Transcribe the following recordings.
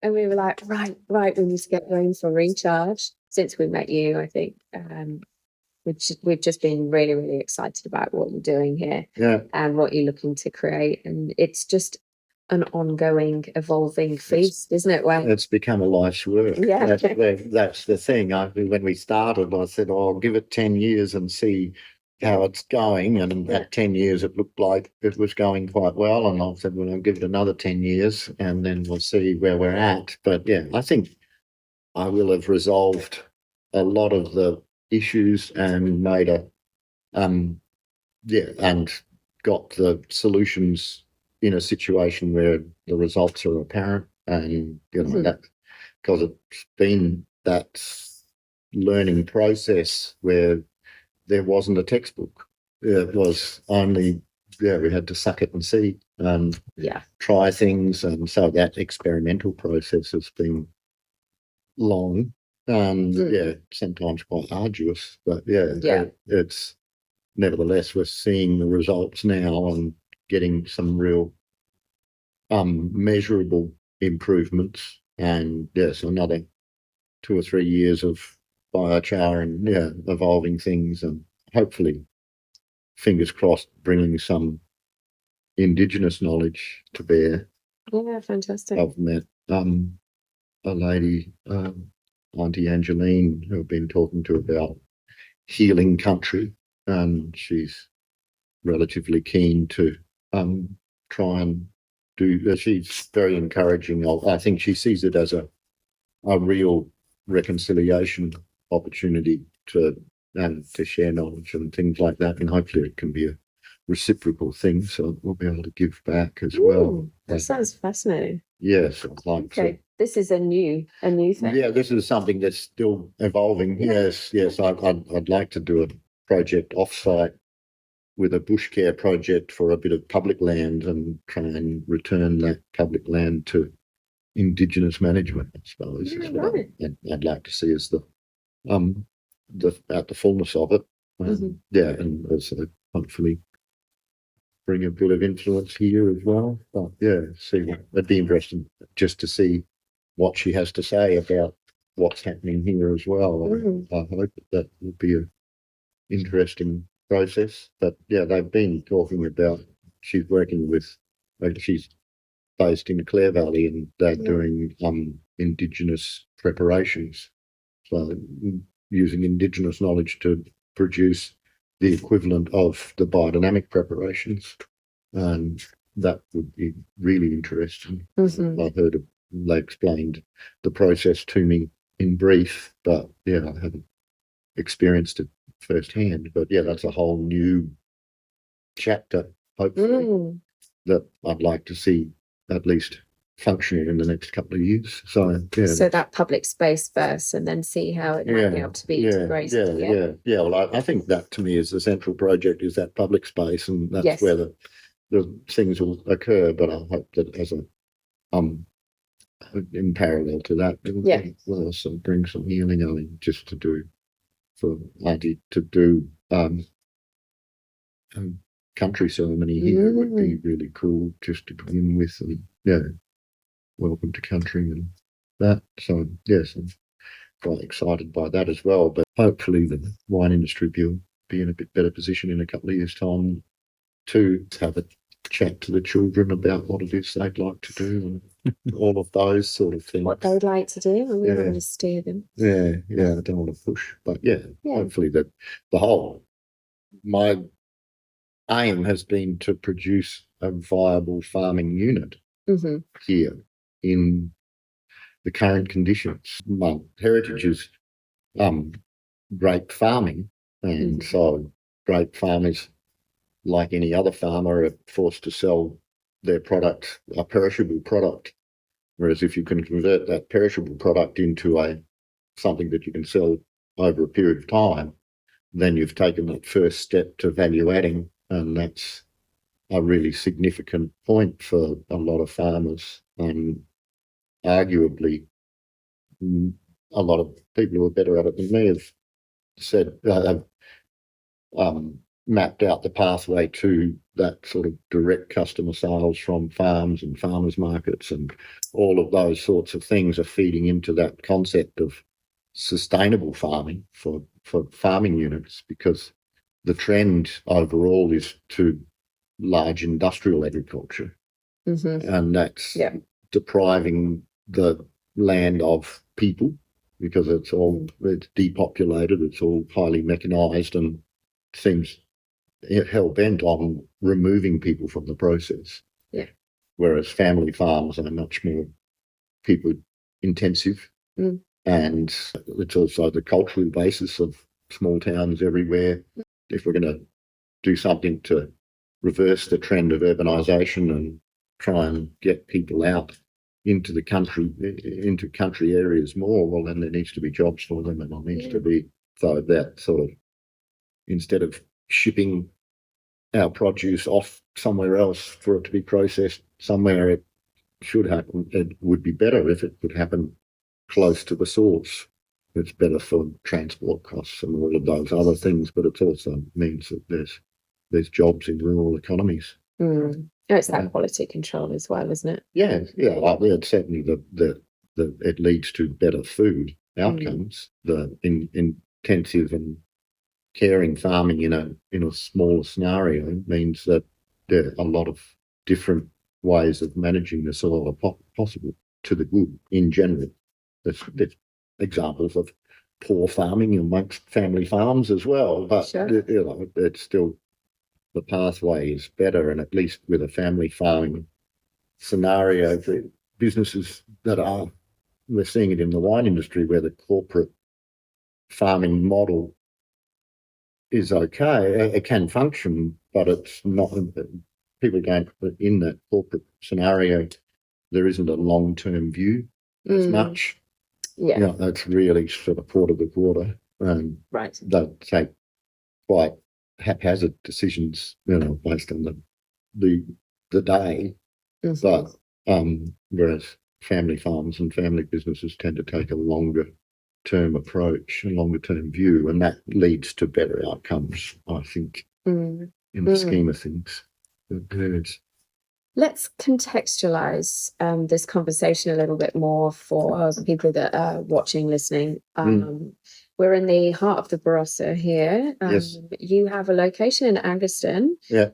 And we were like, right, we need to get going for recharge. Since we met you, I think we've just been really, really excited about what you're doing here and what you're looking to create. And it's just an ongoing, evolving feast, isn't it? Well, it's become a life's work. Yeah. That's the thing. When we started, I said, "Oh, I'll give it 10 years and see how it's going." And at 10 years, it looked like it was going quite well. And I said, "Well, I'll give it another 10 years and then we'll see where we're at." But yeah, I think I will have resolved a lot of the issues and made and got the solutions in a situation where the results are apparent, and that because it's been that learning process where there wasn't a textbook. It was only we had to suck it and see and try things, and so that experimental process has been long and sometimes quite arduous, but it's nevertheless we're seeing the results now and getting some real measurable improvements. And yes, another 2 or 3 years of biochar and evolving things, and hopefully, fingers crossed, bringing some Indigenous knowledge to bear. Yeah, fantastic. I've met a lady, Auntie Angeline, who I've been talking to about healing country, and she's relatively keen to try and do. She's very encouraging. I think she sees it as a real reconciliation opportunity to share knowledge and things like that, and hopefully it can be a reciprocal thing, so we'll be able to give back as well. That sounds fascinating. Yes, I'd like to. This is a new thing. Yeah, this is something that's still evolving. Yes. I'd like to do a project offsite with a bush care project for a bit of public land and try and return that public land to Indigenous management, I suppose. Right. And I'd like to see as the fullness of it. And also hopefully bring a bit of influence here as well. But it'd be interesting just to see what she has to say about what's happening here as well. I hope that will be an interesting process. But they've been talking about, she's working with, she's based in Clare Valley, and they're doing Indigenous preparations. So using Indigenous knowledge to produce the equivalent of the biodynamic preparations. And that would be really interesting. I heard they explained the process to me in brief, but I haven't experienced it firsthand. But that's a whole new chapter, hopefully, that I'd like to see at least functioning in the next couple of years. So so that public space first, and then see how it might be able to be integrated. Well, I think that to me is the central project, is that public space, and that's where the things will occur. But I hope that as a in parallel to that, we'll also bring some healing in, just to do for Auntie to do country ceremony here would be really cool, just to begin with, and welcome to country and that. So yes, I'm quite excited by that as well. But hopefully the wine industry will be in a bit better position in a couple of years' time to have a chat to the children about what it is they'd like to do and all of those sort of things. What they'd like to do, and we want to steer them. I don't want to push, but hopefully that my aim has been to produce a viable farming unit here in the current conditions. My heritage is grape farming, and so grape farmers, like any other farmer, are forced to sell their product, a perishable product. Whereas if you can convert that perishable product into something that you can sell over a period of time, then you've taken that first step to value adding, and that's a really significant point for a lot of farmers. And arguably, a lot of people who are better at it than me have said mapped out the pathway to that sort of direct customer sales from farms and farmers markets, and all of those sorts of things are feeding into that concept of sustainable farming for farming units, because the trend overall is to large industrial agriculture, and that's depriving the land of people, because it's depopulated, it's all highly mechanized, and seems hell-bent on removing people from the process. Whereas family farms are much more people intensive, and it's also the cultural basis of small towns everywhere. If we're going to do something to reverse the trend of urbanisation and try and get people out into the country, into country areas more, well, then there needs to be jobs for them, and there needs to be, so that sort of, instead of shipping our produce off somewhere else for it to be processed somewhere, it should happen. It would be better if it could happen close to the source. It's better for transport costs and all of those other things, but it also means that there's jobs in rural economies. It's that quality control as well, isn't it? Yeah. It's certainly it leads to better food outcomes. The intensive and caring farming in a smaller scenario means that there are a lot of different ways of managing the soil are possible to the good in general. There's examples of poor farming amongst family farms as well, but it's still, the pathway is better, and at least with a family farming scenario, the businesses we're seeing it in the wine industry, where the corporate farming model is okay, it can function, but it's not, people don't, in that corporate scenario, there isn't a long-term view as much. It's really sort of quarter to quarter, and they take quite haphazard decisions, based on the day. But whereas family farms and family businesses tend to take a longer term approach, a longer term view, and that leads to better outcomes, I think, in the scheme of things. Let's contextualize this conversation a little bit more for people that are watching, listening. We're in the heart of the Barossa here. Yes. You have a location in Agustin. Yeah.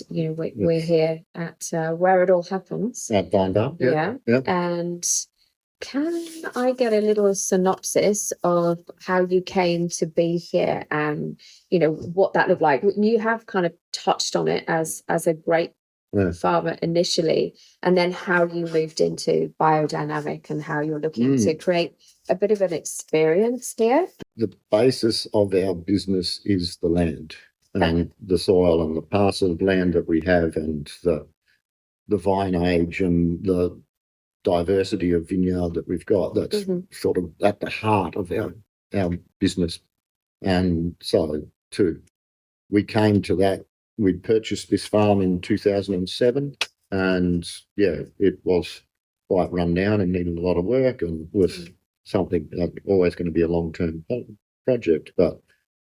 We're here at where it all happens. At Vine Vale. Yeah. And can I get a little synopsis of how you came to be here, and what that looked like? You have kind of touched on it as a grape farmer initially, and then how you moved into biodynamic and how you're looking to create a bit of an experience here. The basis of our business is the land and the soil and the parcel of land that we have, and the vine age and the diversity of vineyard that we've got. That's sort of at the heart of our business. And so we came to that. We'd purchased this farm in 2007, and it was quite run down and needed a lot of work, and was something like always going to be a long-term project. But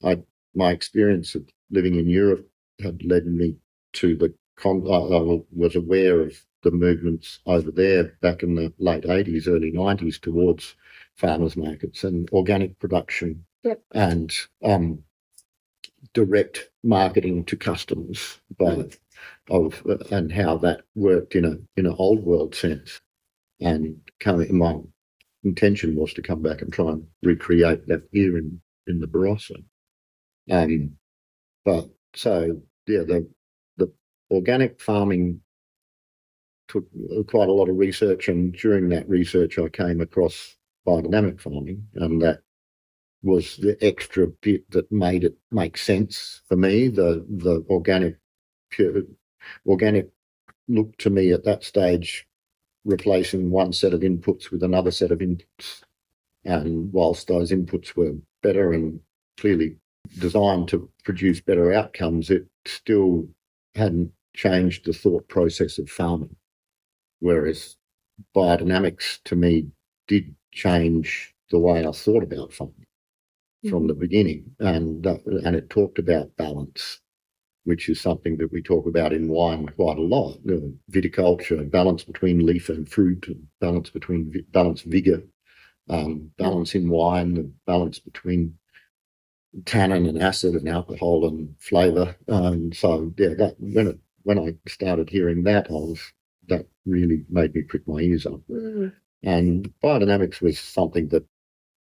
my experience of living in Europe had led me to I was aware of the movements over there back in the late 80s, early 90s towards farmers markets and organic production and direct marketing to customers, and how that worked in an old world sense. And my intention was to come back and try and recreate that here in the Barossa. The organic farming took quite a lot of research, and during that research I came across biodynamic farming, and that was the extra bit that made it make sense for me. The organic looked to me at that stage replacing one set of inputs with another set of inputs, and whilst those inputs were better and clearly designed to produce better outcomes, it still hadn't changed the thought process of farming. Whereas biodynamics to me did change the way I thought about farming from the beginning, and it talked about balance which is something that we talk about in wine quite a lot. Viticulture, balance between leaf and fruit, and balance vigor, balance in wine, and balance between tannin and acid and alcohol and flavour. So yeah, that when I started hearing that, that really made me prick my ears up. And biodynamics was something that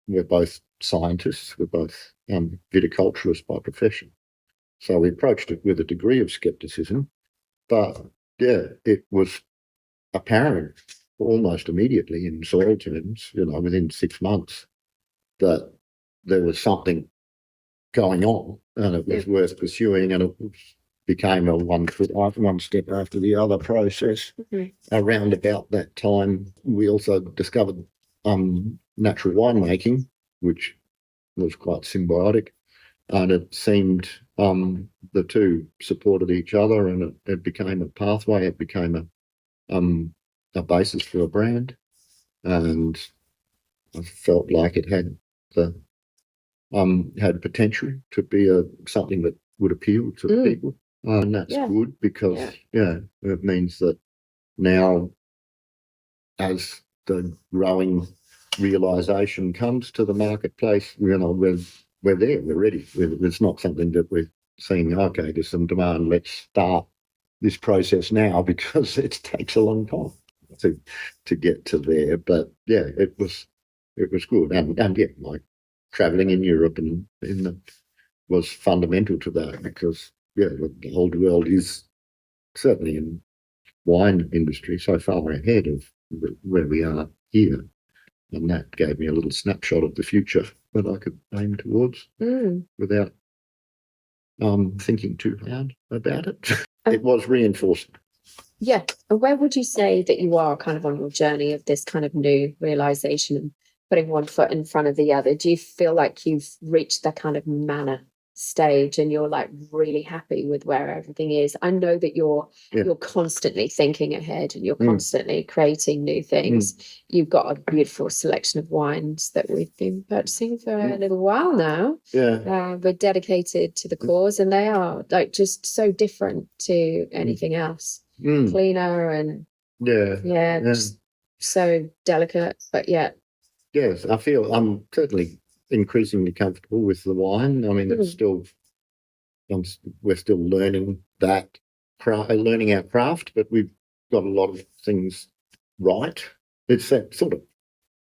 we're both scientists, we're both viticulturists by profession. So we approached it with a degree of scepticism, but yeah, it was apparent almost immediately in soil terms, within 6 months, that there was something going on and it was worth pursuing, and it became a one step after the other process. Around about that time, we also discovered natural winemaking, which was quite symbiotic, and it seemed the two supported each other, and it became a pathway. It became a basis for a brand, and I felt like it had potential to be something that would appeal to people, and that's good because it means that now, as the growing realisation comes to the marketplace, we're there, we're ready. It's not something that we're saying, okay, there's some demand, let's start this process now, because it takes a long time to get to there. But yeah, it was good, and yeah, like travelling in Europe and was fundamental to that, because the old world is certainly in wine industry so far ahead of where we are here, and that gave me a little snapshot of the future that I could aim towards without thinking too hard about it. It was reinforcing. Yeah. And where would you say that you are kind of on your journey of this kind of new realization and putting one foot in front of the other? Do you feel like you've reached that kind of manner stage and you're like really happy with where everything is? I know that you're constantly thinking ahead and you're constantly creating new things. You've got a beautiful selection of wines that we've been purchasing for a little while now. We're dedicated to the cause, and they are like just so different to anything else. Cleaner and just so delicate, but yes, I feel I'm certainly increasingly comfortable with the wine. I mean, it's still we're still learning learning our craft, but we've got a lot of things right. It's that sort of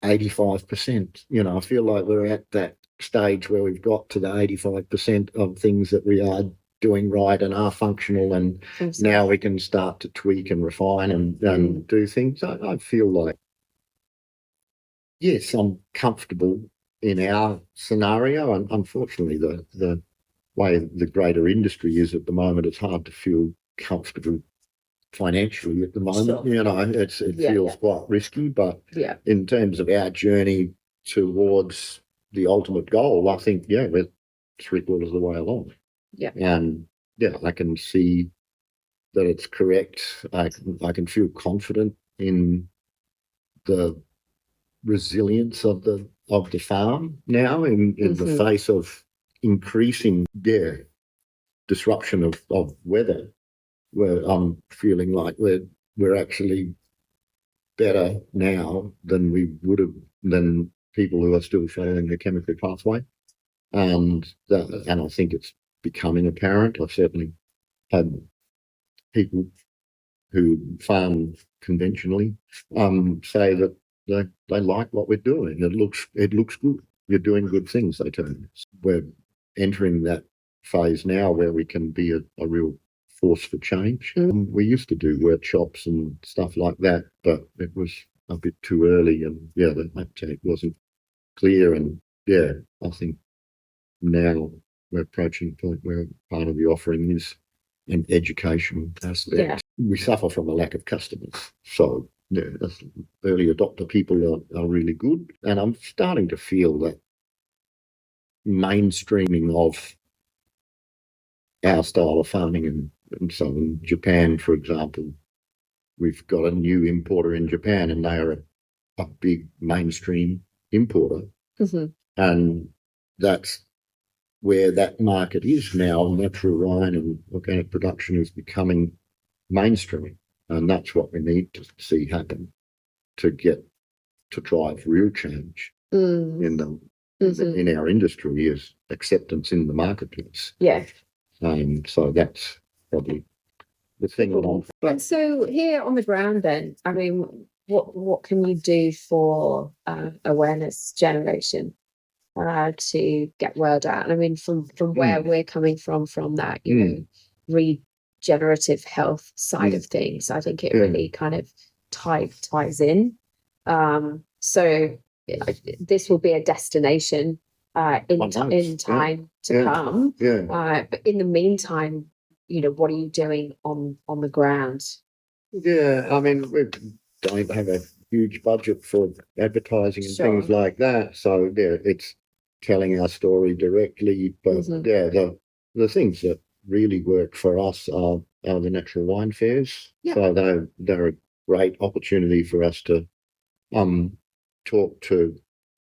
85%. I feel like we're at that stage where we've got to the 85% of things that we are doing right and are functional, and now we can start to tweak and refine and do things. I feel like, yes, I'm comfortable in our scenario, and unfortunately the way the greater industry is at the moment, it's hard to feel comfortable financially at the moment. It feels quite risky, but in terms of our journey towards the ultimate goal, I think we're 3/4 of the way along. And I can see that it's correct. I can feel confident in the resilience of the farm now in the face of increasing disruption of weather, where I'm feeling like we're actually better now than we would have, than people who are still following the chemical pathway, and I think it's becoming apparent. I've certainly had people who farm conventionally say that they like what we're doing. It looks good. You're doing good things, they tell me. We're entering that phase now where we can be a real force for change. We used to do workshops and stuff like that, but it was a bit too early, and the appetite wasn't clear. And I think now we're approaching the point where part of the offering is an education aspect. We suffer from a lack of customers, so early adopter people are really good, and I'm starting to feel that mainstreaming of our style of farming. And so in Japan, for example, we've got a new importer in Japan, and they are a big mainstream importer, and that's where that market is now, natural wine and organic production is becoming mainstream. And that's what we need to see happen to drive real change in our industry, is acceptance in the marketplace. Yeah. So that's probably the thing. And so here on the ground then, I mean, what can you do for awareness generation to get word out? I mean, from where we're coming from that, you know, regenerative health side of things, I think it really kind of ties in. So this will be a destination in time to come. But in the meantime, you know, what are you doing on the ground? Yeah, I mean, we don't have a huge budget for advertising and things like that. So yeah, it's telling our story directly. But yeah, the things that really work for us are the natural wine fairs. So they're a great opportunity for us to talk to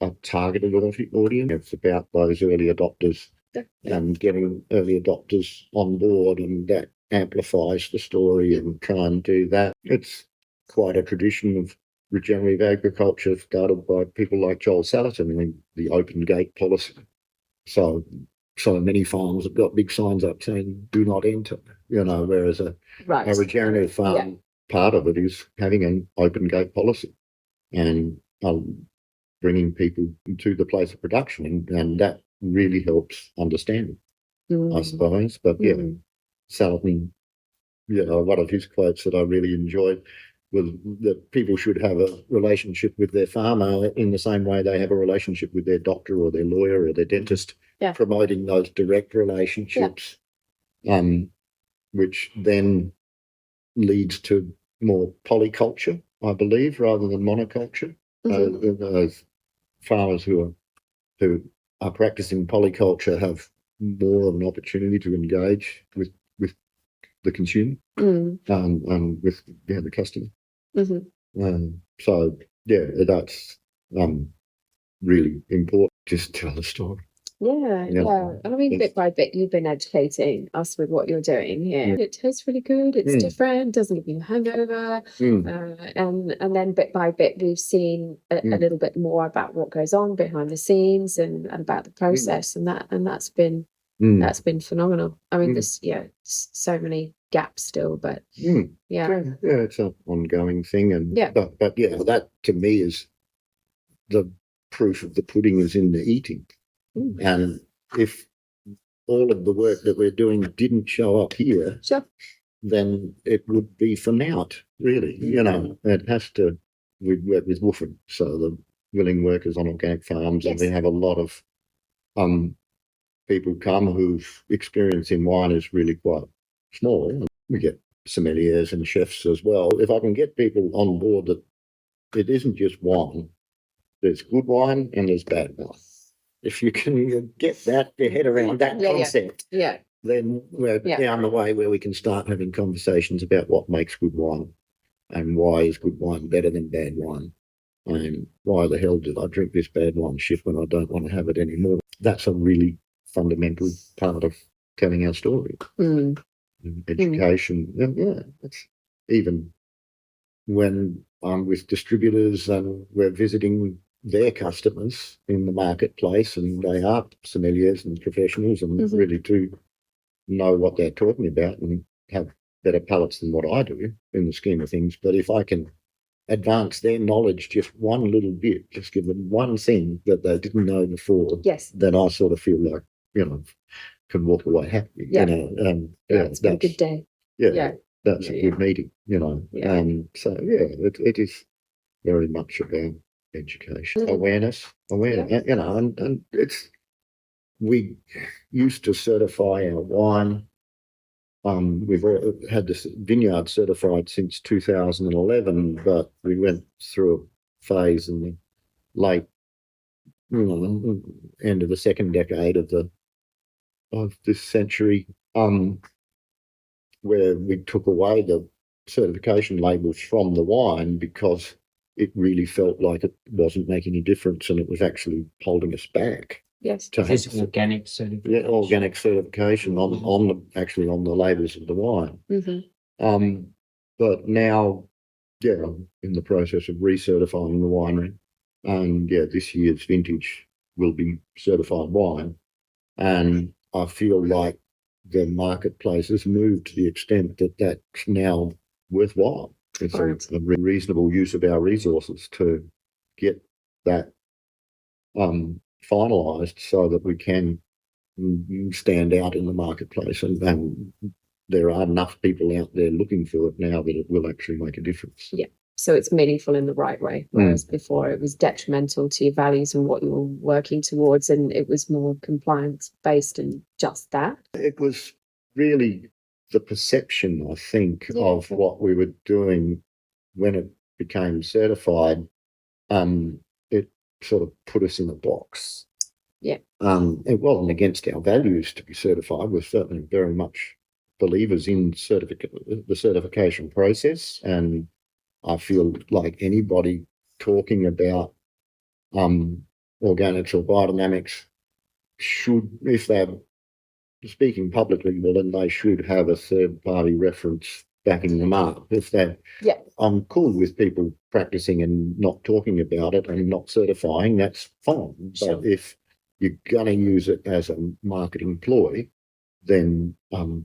a targeted audience. It's about those early adopters and getting early adopters on board, and that amplifies the story and try and do that. It's quite a tradition of regenerative agriculture started by people like Joel Salatin. I mean, the open gate policy. So many farms have got big signs up saying "Do not enter," you know, whereas a regenerative farm, part of it is having an open gate policy and bringing people to the place of production, and that really helps understand it, I suppose. But yeah, Salatin, you know, one of his quotes that I really enjoyed was that people should have a relationship with their farmer in the same way they have a relationship with their doctor or their lawyer or their dentist, promoting those direct relationships, which then leads to more polyculture, I believe, rather than monoculture. Those farmers who are practicing polyculture have more of an opportunity to engage with the consumer and with the customer. So yeah, that's really important. Just tell the story. Yeah. And I mean, bit by bit, you've been educating us with what you're doing here. It tastes really good. It's different. Doesn't give you a hangover. And then bit by bit, we've seen a little bit more about what goes on behind the scenes and about the process, and that's been phenomenal. I mean, there's so many gaps still, but it's an ongoing thing, and but yeah, that to me is the proof of the pudding is in the eating. And if all of the work that we're doing didn't show up here, then it would be for naught, really. You know, it has to. We work with Woofing, so the willing workers on organic farms, and we have a lot of people come whose experience in wine is really quite small. We get sommeliers and chefs as well. If I can get people on board that it isn't just wine, there's good wine and there's bad wine. If you can get your head around that concept, then we're down the way where we can start having conversations about what makes good wine and why is good wine better than bad wine, and why the hell did I drink this bad wine shit when I don't want to have it anymore. That's a really fundamental part of telling our story. Education, it's even when I'm with distributors and we're visiting their customers in the marketplace, and they are sommeliers and professionals and really do know what they're talking about and have better palates than what I do in the scheme of things. But if I can advance their knowledge just one little bit, just give them one thing that they didn't know before, then I sort of feel like, you know, can walk away happy. You know, it's been a good day. That's a good meeting, you know. So it is very much about education, awareness, you know, and we used to certify our wine. We've had this vineyard certified since 2011, but we went through a phase in the late, end of the second decade of this century, where we took away the certification labels from the wine because it really felt like it wasn't making any difference and it was actually holding us back. Yes. To have It's organic certification. organic certification on the labels of the wine. Mm-hmm. But now, I'm in the process of recertifying the winery, and this year's vintage will be certified wine, and I feel like the marketplace has moved to the extent that that's now worthwhile. It's a reasonable use of our resources to get that finalised so that we can stand out in the marketplace, and there are enough people out there looking for it now that it will actually make a difference. Yeah. So it's meaningful in the right way, whereas before it was detrimental to your values and what you were working towards, and it was more compliance based and just that. It was really the perception, I think, of what we were doing when it became certified. It sort of put us in a box. Yeah. It wasn't against our values to be certified. We're certainly very much believers in the certification process, and I feel like anybody talking about organics or biodynamics should, if they're speaking publicly, well, then they should have a third-party reference backing them up. If they're, I'm cool with people practicing and not talking about it and not certifying, that's fine. Sure. But if you're going to use it as a marketing ploy, then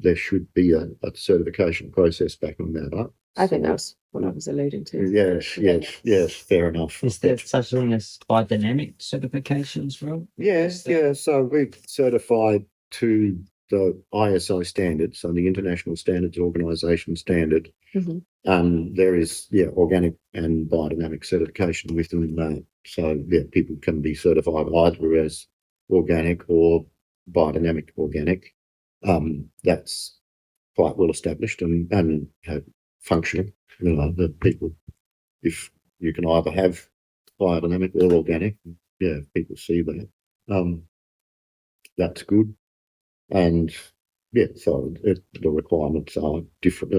there should be a certification process backing that up. I think that's what I was alluding to. Yes, fair enough. Is there such thing as biodynamic certification as well? Yes, so we've certified to the ISO standard, so the International Standards Organization standard. There is organic and biodynamic certification within that. So people can be certified either as organic or biodynamic organic. That's quite well established and functional. The people, if you can either have biodynamic or organic, people see that. That's good. And so the requirements are different.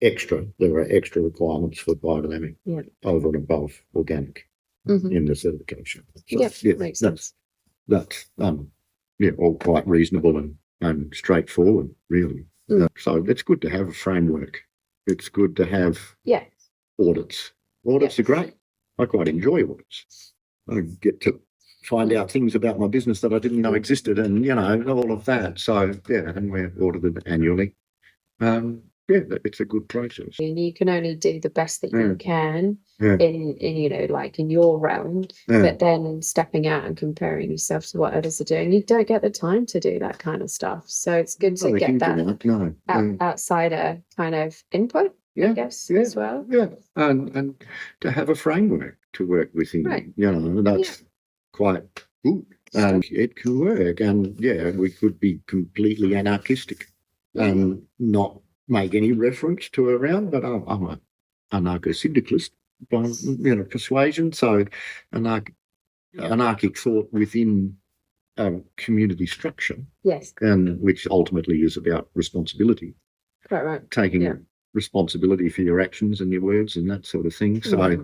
There are extra requirements for biodynamic over and above organic in the certification. So, makes sense. That's all quite reasonable and straightforward, really. So it's good to have a framework. It's good to have audits. Audits are great. I quite enjoy audits. I get to find out things about my business that I didn't know existed, and all of that. So and we're audited annually. It's a good process. And you can only do the best that you can in like in your realm, but then stepping out and comparing yourself to what others are doing, you don't get the time to do that kind of stuff. So it's good to get that outsider kind of input, I guess, as well. And to have a framework to work within, that's quite good. And it can work. And we could be completely anarchistic and not make any reference to around, but I'm an anarcho-syndicalist by persuasion. So anarchic thought within community structure. Yes. And which ultimately is about responsibility. Quite right. Taking responsibility for your actions and your words and that sort of thing. So I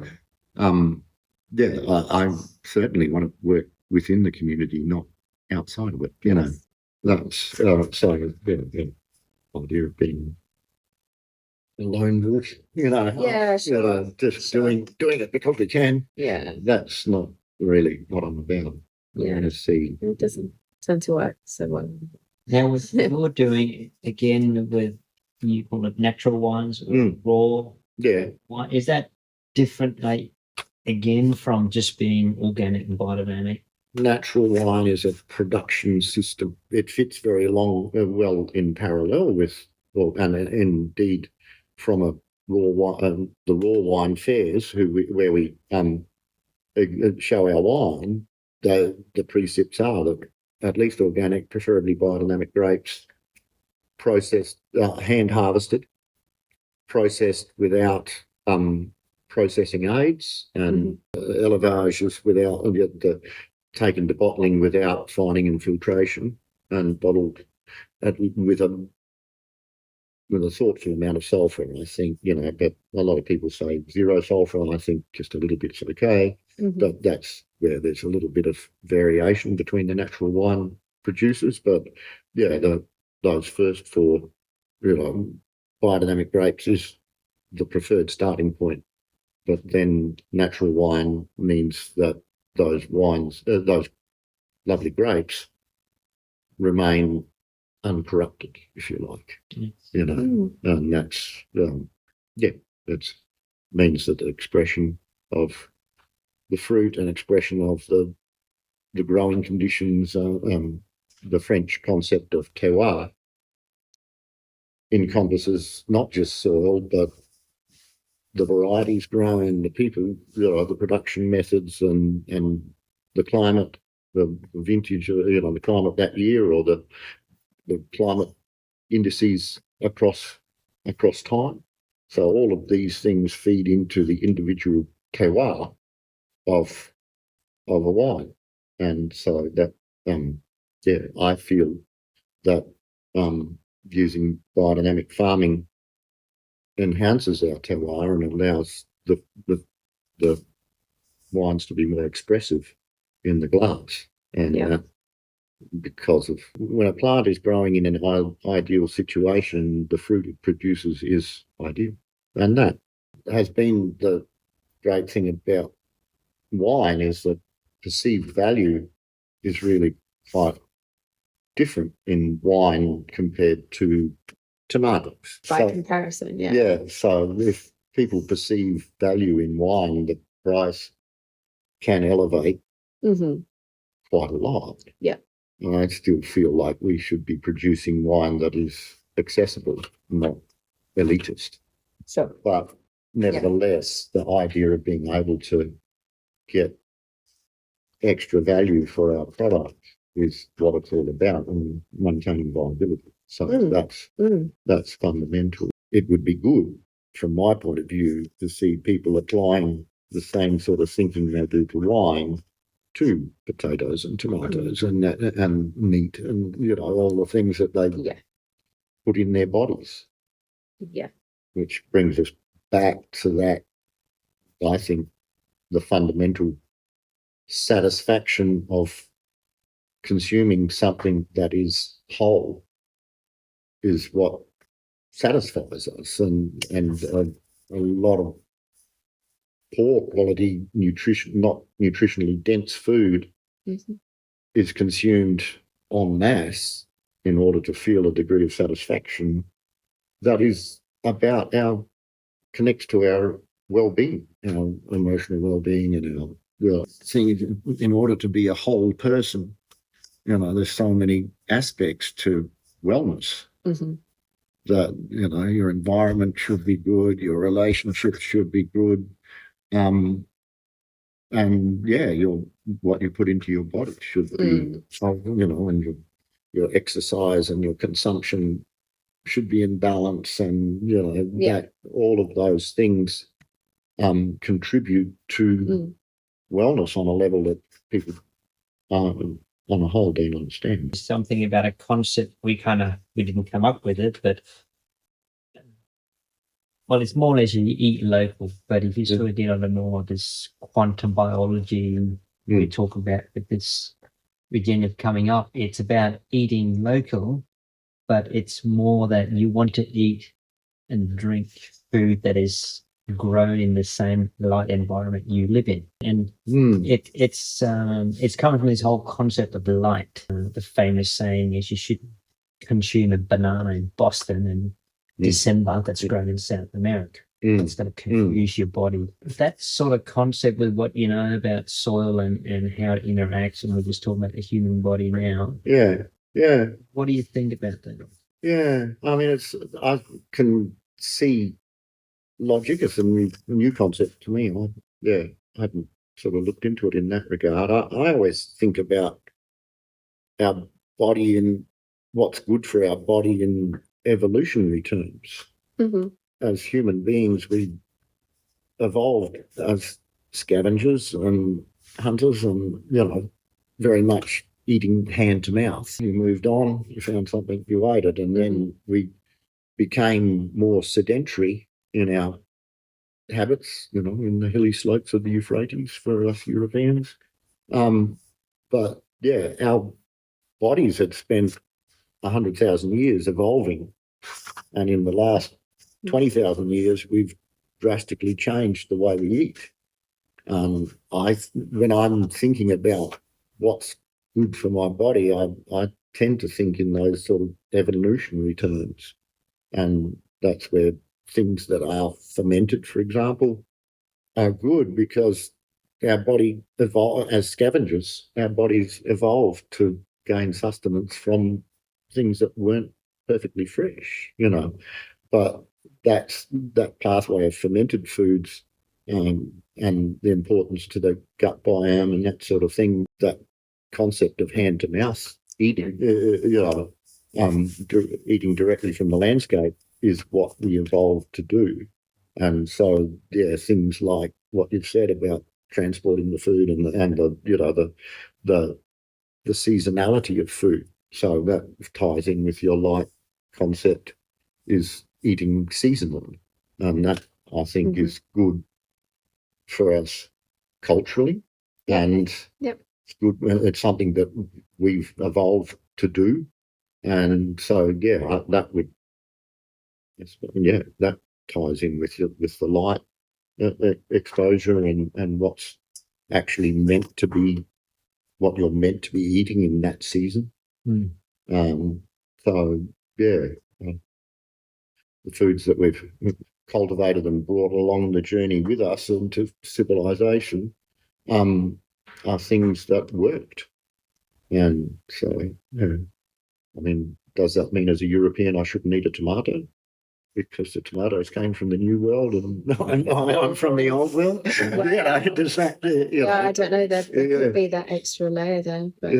certainly want to work within the community, not outside of it. That's so idea of being a lone wolf, just doing it because we can. That's not really what I'm about. I want to see. It doesn't tend to work so well. Now with you're doing again with, you call it natural wines or raw. Wine, is that different again from just being organic and biodynamic? Natural wine is a production system. It fits very well in parallel with, and indeed from a the raw wine fairs where we show our wine. The precepts are that at least organic, preferably biodynamic grapes, processed, hand harvested, processed without processing aids, and elevages without taken to bottling without fining and filtration, and bottled with a thoughtful amount of sulphur. I think, but a lot of people say zero sulphur, and I think just a little bit's okay. But that's where there's a little bit of variation between the natural wine producers. But yeah, those first four, biodynamic grapes is the preferred starting point. But then natural wine means that those wines, those lovely grapes, remain uncorrupted, if you like. And that's that means that the expression of the fruit and expression of the growing conditions, the French concept of terroir encompasses not just soil, but the varieties grown, the people, the production methods, and the climate, the vintage, the climate that year, or the climate indices across time. So all of these things feed into the individual terroir of a wine, and so that I feel that using biodynamic farming enhances our terroir and allows the wines to be more expressive in the glass. And because of when a plant is growing in an ideal situation, the fruit it produces is ideal. And that has been the great thing about wine, is that perceived value is really quite different in wine compared to tomatoes. By comparison, yeah. Yeah, so if people perceive value in wine, the price can elevate quite a lot. Yeah. And I still feel like we should be producing wine that is accessible, not elitist. So, but nevertheless, the idea of being able to get extra value for our product is what it's all about, and maintaining viability. So that's fundamental. It would be good, from my point of view, to see people applying the same sort of thinking they do to wine to potatoes and tomatoes and meat and all the things that they put in their bodies. Yeah. Which brings us back to that, I think, the fundamental satisfaction of consuming something that is whole is what satisfies us, and a lot of poor quality not nutritionally dense food is consumed en masse in order to feel a degree of satisfaction that is about connects to our well-being, our emotional well-being, and our things. In order to be a whole person, there's so many aspects to wellness that your environment should be good, your relationships should be good, and what you put into your body should be, and your exercise and your consumption should be in balance, and that all of those things contribute to wellness on a level that people on a whole don't understand. Something about a concept we didn't come up with it, but well, it's more or less you eat local. But if you sort of did on a more this quantum biology we talk about with this regenerative coming up, it's about eating local, but it's more that you want to eat and drink food that is grown in the same light environment you live in. And it's coming from this whole concept of light. The famous saying is you should consume a banana in Boston in December that's grown in South America. It's going to confuse your body. That sort of concept with what you know about soil and how it interacts, and we're just talking about the human body now. Yeah. What do you think about that? Yeah, I mean, I can see logic. It's a new concept to me. I hadn't sort of looked into it in that regard. I always think about our body and what's good for our body in evolutionary terms. As human beings, we evolved as scavengers and hunters, and very much eating hand to mouth. You moved on, you found something, you ate it, and then we became more sedentary in our habits, in the hilly slopes of the Euphrates for us Europeans. But yeah, our bodies had spent 100,000 years evolving, and in the last 20,000 years, we've drastically changed the way we eat. When I'm thinking about what's good for my body, I tend to think in those sort of evolutionary terms, and that's where things that are fermented, for example, are good because our body evolved as scavengers. Our bodies evolved to gain sustenance from things that weren't perfectly fresh, But that pathway of fermented foods and the importance to the gut biome and that sort of thing, that concept of hand to mouth eating, eating directly from the landscape is what we evolved to do. And so, yeah, things like what you've said about transporting the food and the seasonality of food. So that ties in with your light concept, is eating seasonally, and that I think is good for us culturally, and it's good. It's something that we've evolved to do, and so that ties in with the light exposure and what's actually meant to be, what you're meant to be eating in that season. So the foods that we've cultivated and brought along the journey with us into civilization are things that worked. And so, I mean, does that mean as a European I shouldn't eat a tomato? Because the tomatoes came from the New World and I'm from the Old World. Does that? I don't know. There could be that extra layer there. But,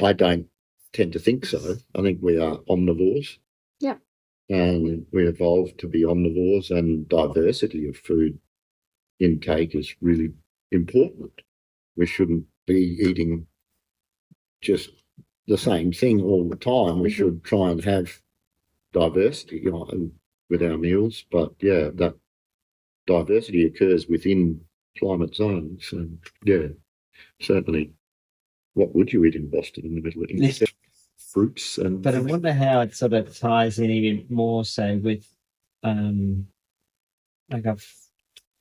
I don't tend to think so. I think we are omnivores. Yeah. And we evolved to be omnivores, and diversity of food intake is really important. We shouldn't be eating just the same thing all the time. We should try and have diversity with our meals, but that diversity occurs within climate zones. And certainly, what would you eat in Boston in the middle of it? Fruits and. But I wonder how it sort of ties in even more so with, like I've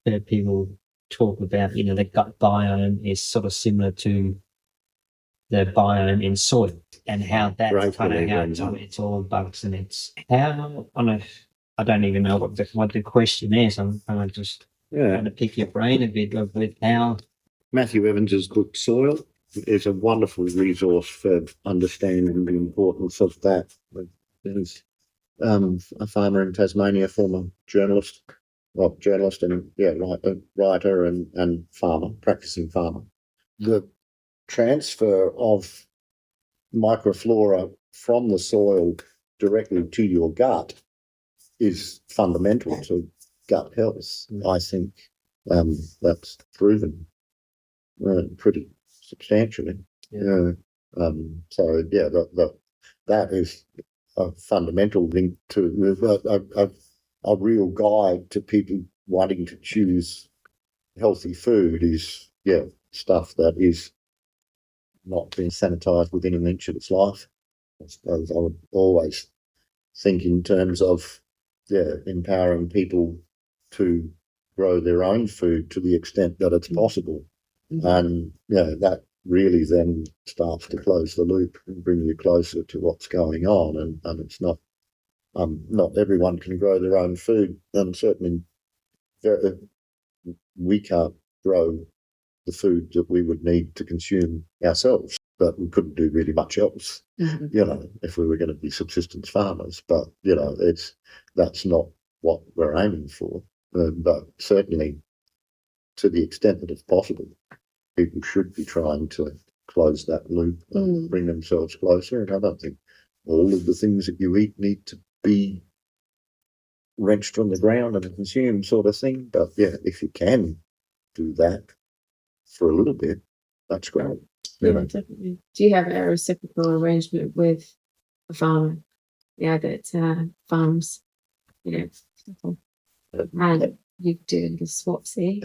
heard people talk about, the gut biome is sort of similar to the biome in soil, and how that's kind of how it's all bugs, and it's how I don't even know what the question is. I'm kind of just trying to pick your brain a bit with how. Matthew Evans's book Soil is a wonderful resource for understanding the importance of that. There's a farmer in Tasmania, former journalist and writer and farmer, practicing farmer. The transfer of microflora from the soil directly to your gut is fundamental to gut health. I think that's proven pretty substantially. That is a fundamental link to a real guide to people wanting to choose healthy food is stuff that is not being sanitized within an inch of its life. I suppose I would always think in terms of empowering people to grow their own food to the extent that it's possible. And that really then starts to close the loop and bring you closer to what's going on. And it's not everyone can grow their own food, and certainly we can't grow the food that we would need to consume ourselves, but we couldn't do really much else, if we were going to be subsistence farmers. But, that's not what we're aiming for. But certainly to the extent that it's possible, people should be trying to close that loop and bring themselves closer. And I don't think all of the things that you eat need to be wrenched from the ground and consumed sort of thing. But if you can do that for a little bit, that's great. Yeah, definitely. Do you have a reciprocal arrangement with a farmer? That farms, you doing the swapsy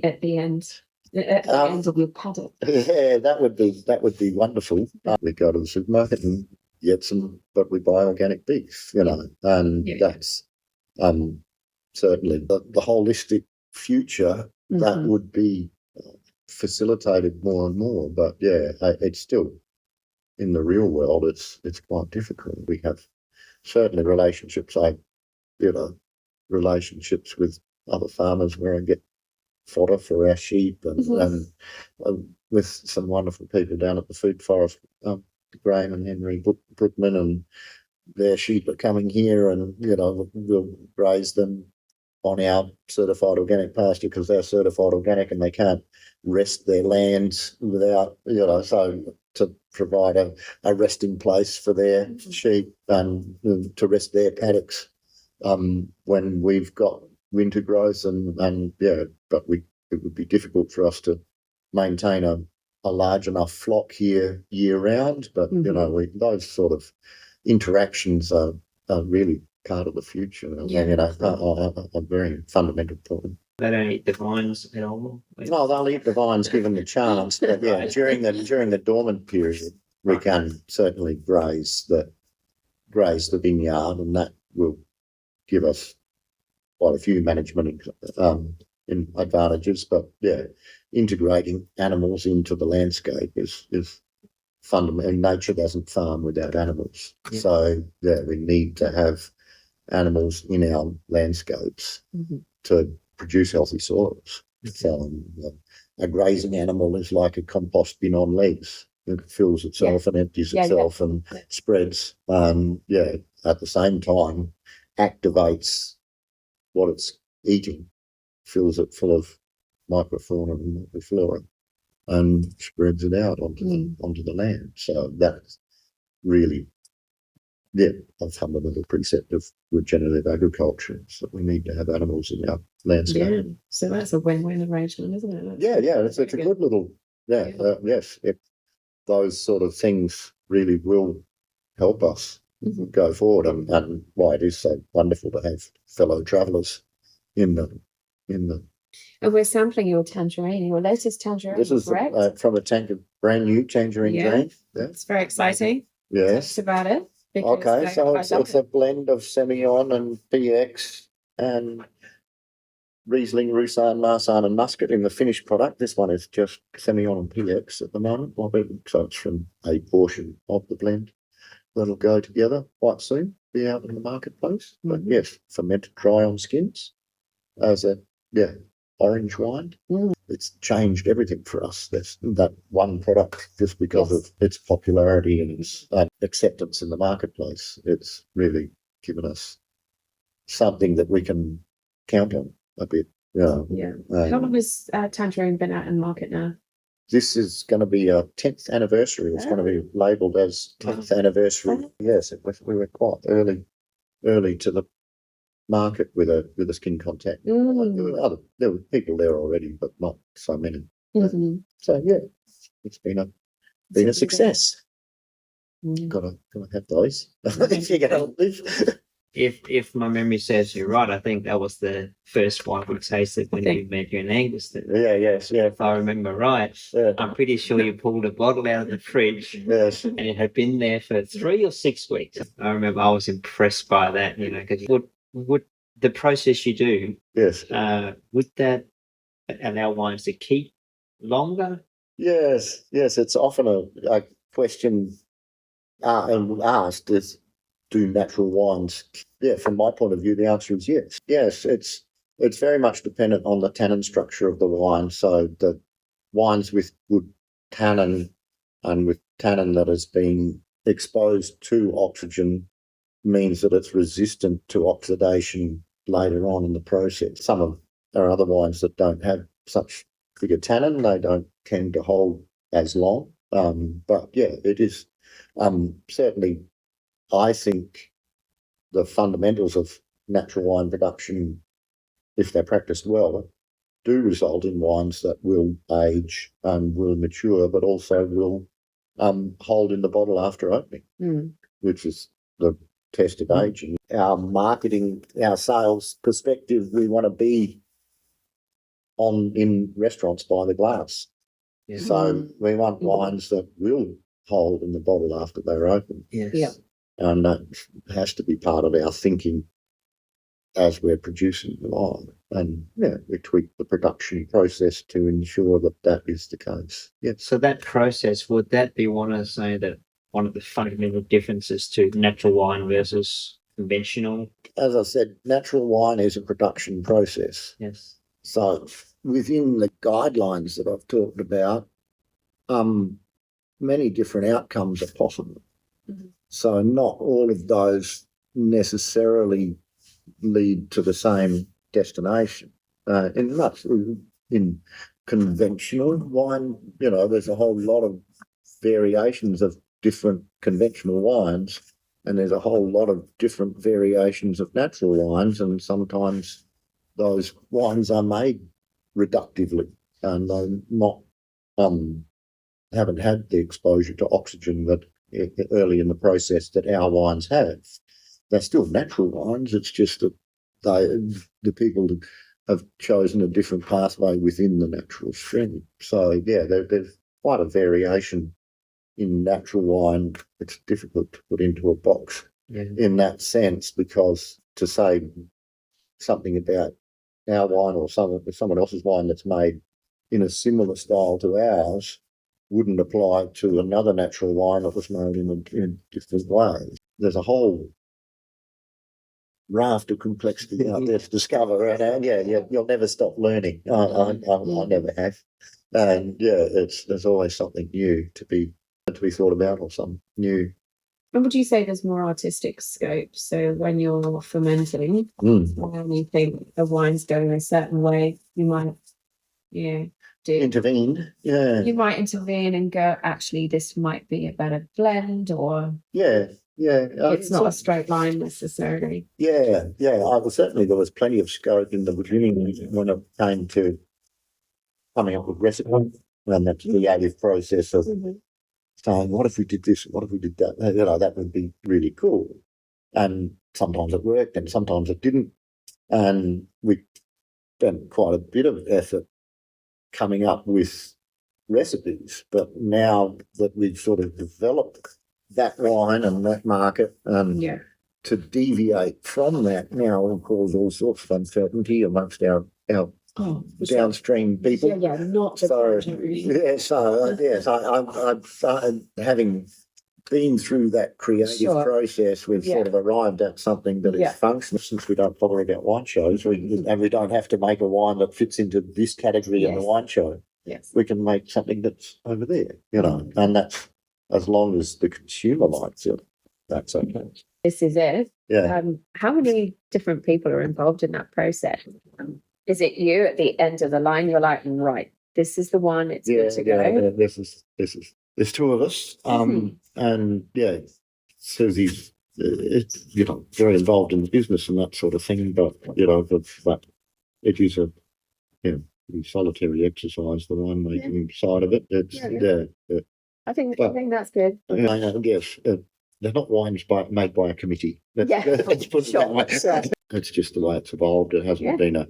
at the end. At the end of your paddock. Yeah, that would be wonderful. We go to the supermarket and get some, but we buy organic beef, and that's certainly the holistic future that would be facilitated more and more. But it's still in the real world. It's quite difficult. We have certainly relationships. Relationships with other farmers where I get fodder for our sheep and with some wonderful people down at the food forest, Graham and Henry Brookman, and their sheep are coming here, and we'll graze them on our certified organic pasture because they're certified organic and they can't rest their lands without so to provide a resting place for their sheep and to rest their paddocks when we've got winter growth but it would be difficult for us to maintain a large enough flock here year round. But those sort of interactions are really part of the future. A very fundamental point. They don't eat the vines at all. No, they'll eat the vines given the chance. But during the dormant period, we can certainly graze the vineyard, and that will give us quite a few management in advantages. But integrating animals into the landscape is fundamental. Nature doesn't farm without animals. So we need to have animals in our landscapes to produce healthy soils. So a grazing animal is like a compost bin on legs. It fills itself and empties itself and spreads. At the same time, activates what it's eating, fills it full of microfauna and microflora, and spreads it out onto the land. So that's really a fundamental precept of regenerative agriculture, is that we need to have animals in our landscape. Yeah, so that's a win-win arrangement, isn't it? It's a good little yes. Those sort of things really will help us go forward, and why it is so wonderful to have fellow travellers in the. And we're sampling your tangerine, your latest tangerine. This is from a brand new tangerine grain. Yeah. It's very exciting. Yes. Talk about it. Okay, so it's a blend of Semillon and PX and Riesling, Roussanne, Marsanne and Muscat in the finished product. This one is just Semillon and PX at the moment. So it's from a portion of the blend that'll go together quite soon, be out in the marketplace. But yes, fermented dry on skins as a orange wine. It's changed everything for us. That's that one product, just because of its popularity and its acceptance in the marketplace. It's really given us something that we can count on a bit. How long has tangerine been out in market now? This is going to be our 10th anniversary. It's going to be labelled as 10th anniversary. Yes, we were quite early to the market with a skin contact. There were people there already, but not so many. So it's been a success. Gotta have those if you're gonna live. If my memory serves you right, I think that was the first wine we tasted when we met you in Angus. If I remember right, I'm pretty sure you pulled a bottle out of the fridge, and it had been there for 3 or 6 weeks. I remember I was impressed by that, because would the process you do, would that allow wines to keep longer? Yes, it's often a question asked is, do natural wines? From my point of view, the answer is yes. Yes, it's very much dependent on the tannin structure of the wine. So the wines with good tannin and with tannin that has been exposed to oxygen means that it's resistant to oxidation later on in the process. Some of our other wines that don't have such bigger tannin, they don't tend to hold as long. But it is certainly, I think, the fundamentals of natural wine production, if they're practiced well, do result in wines that will age and will mature, but also will hold in the bottle after opening, which is the test of aging. Our marketing, our sales perspective, we want to be in restaurants by the glass. Yeah. So we want wines that will hold in the bottle after they're open. Yes. Yeah. And that has to be part of our thinking as we're producing the wine. And we tweak the production process to ensure that that is the case. Yeah. So that process, would that be one of the fundamental differences to natural wine versus conventional? As I said, natural wine is a production process. Yes. So within the guidelines that I've talked about, many different outcomes are possible. Mm-hmm. So not all of those necessarily lead to the same destination. In conventional wine, there's a whole lot of variations of different conventional wines, and there's a whole lot of different variations of natural wines, and sometimes those wines are made reductively and they're not haven't had the exposure to oxygen that early in the process that our wines have. They're still natural wines. It's just that the people have chosen a different pathway within the natural stream. So there's quite a variation in natural wine. It's difficult to put into a box in that sense, because to say something about our wine or someone else's wine that's made in a similar style to ours wouldn't apply to another natural wine that was made in a different way. There's a whole raft of complexity out there to discover, and you'll never stop learning. I never have, and there's always something new to be thought about, or something new. And would you say there's more artistic scope? So when you're fermenting, when you think the wine's going a certain way, you might, intervene. Yeah, you might intervene and go, actually, this might be a better blend, or it's not a straight line necessarily. Yeah. Certainly there was plenty of scope in the beginning when it came to coming up with recipes, and that creative process of saying, what if we did this? What if we did that? That would be really cool. And sometimes it worked and sometimes it didn't. And we spent quite a bit of effort coming up with recipes. But now that we've sort of developed that wine and that market, and to deviate from that now will cause all sorts of uncertainty amongst our downstream people. Not so. I've started having been through that creative process. We've sort of arrived at something that is functional. Since we don't bother about wine shows, and we don't have to make a wine that fits into this category in the wine show. Yes, we can make something that's over there, and that's as long as the consumer likes it. That's okay. This is it. Yeah. How many different people are involved in that process? Is it you at the end of the line? You're like, right, this is the one. It's good to go. This is. There's two of us, and Susie's, very involved in the business and that sort of thing. But but it is a solitary exercise, the winemaking side of it. It's I think that's good. Yes, they're not wines made by a committee. Let's put it that way. It's just the way it's evolved. It hasn't been a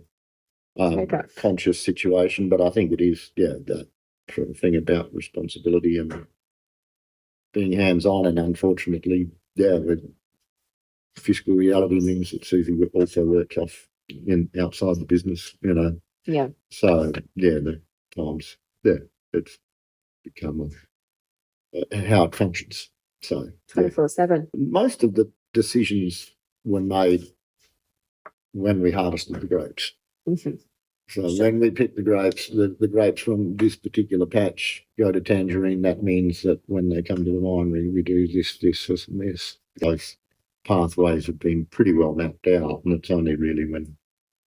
conscious situation, but I think it is, that sort of thing about responsibility and being hands-on. And unfortunately, with fiscal reality means that Susie also works off outside the business, Yeah. So the times, it's become how it functions. So 24/7. Most of the decisions were made when we harvested the grapes. So when we pick the grapes, the grapes from this particular patch go to tangerine. That means that when they come to the winery, we do this, and this. Those pathways have been pretty well mapped out, and it's only really when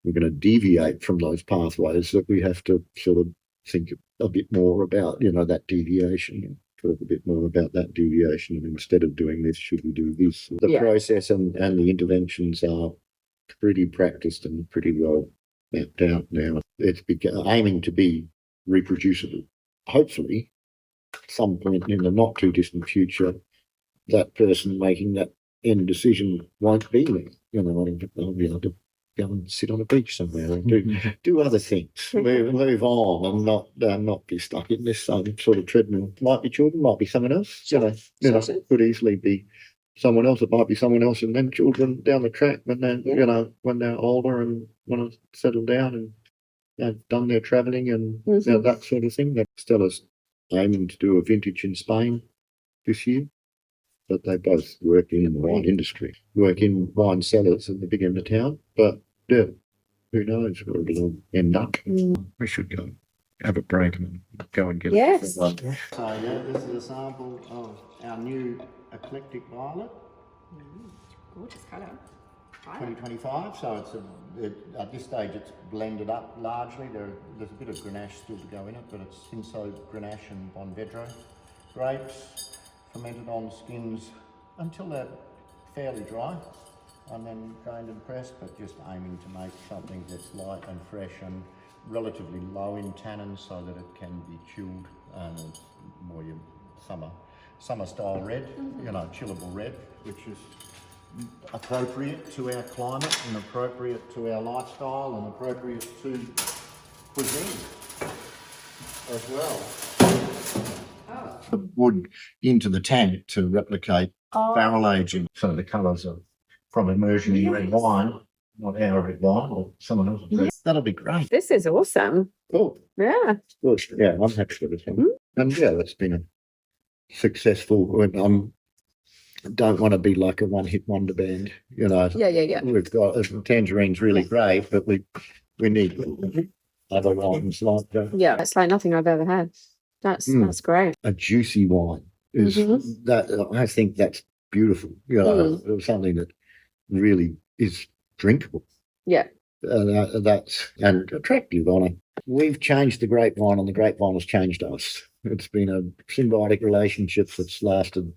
we're going to deviate from those pathways that we have to sort of think a bit more about, that deviation. Talk a bit more about that deviation, and instead of doing this, should we do this? The process and the interventions are pretty practiced and pretty well mapped out now. It's aiming to be reproducible. Hopefully, at some point in the not too distant future, that person making that end decision won't be me. I'll be able to go and sit on a beach somewhere and do other things, move on, and not be stuck in this sort of treadmill. Might be children, might be someone else. Sure. Could easily be someone else. It might be someone else, and then children down the track when they're when they're older and want to settle down and they've done their travelling and that sort of thing. That Stella's aiming to do a vintage in Spain this year. But they both work in the wine industry, work in wine cellars at the big end of town. But yeah, who knows where it'll end up. We should go have a break and go and get it. So yeah, this is a sample of our new eclectic violet. Gorgeous colour. 2025, so at this stage it's blended up largely. There's a bit of Grenache still to go in it, but it's Cinsault, Grenache and Bonvedro grapes. Fermented on skins until they're fairly dry and then grained and pressed, but just aiming to make something that's light and fresh and relatively low in tannins so that it can be chilled and it's more your summer style red, chillable red, which is appropriate to our climate and appropriate to our lifestyle and appropriate to cuisine as well. The wood into the tank to replicate barrel aging. So the colours are from immersion in red wine, not our red wine or someone else's red. That'll be great. This is awesome. Cool. Yeah. Good. Yeah, I'm happy with this one. And yeah, that's been a successful. Don't want to be like a one-hit wonder band, Yeah. We've got Tangerine's really great, but we need other wines like that. Yeah, it's like nothing I've ever had. That's great. A juicy wine is that. I think that's beautiful. Something that really is drinkable. Yeah, that's and attractive on it. We've changed the grapevine, and the grapevine has changed us. It's been a symbiotic relationship that's lasted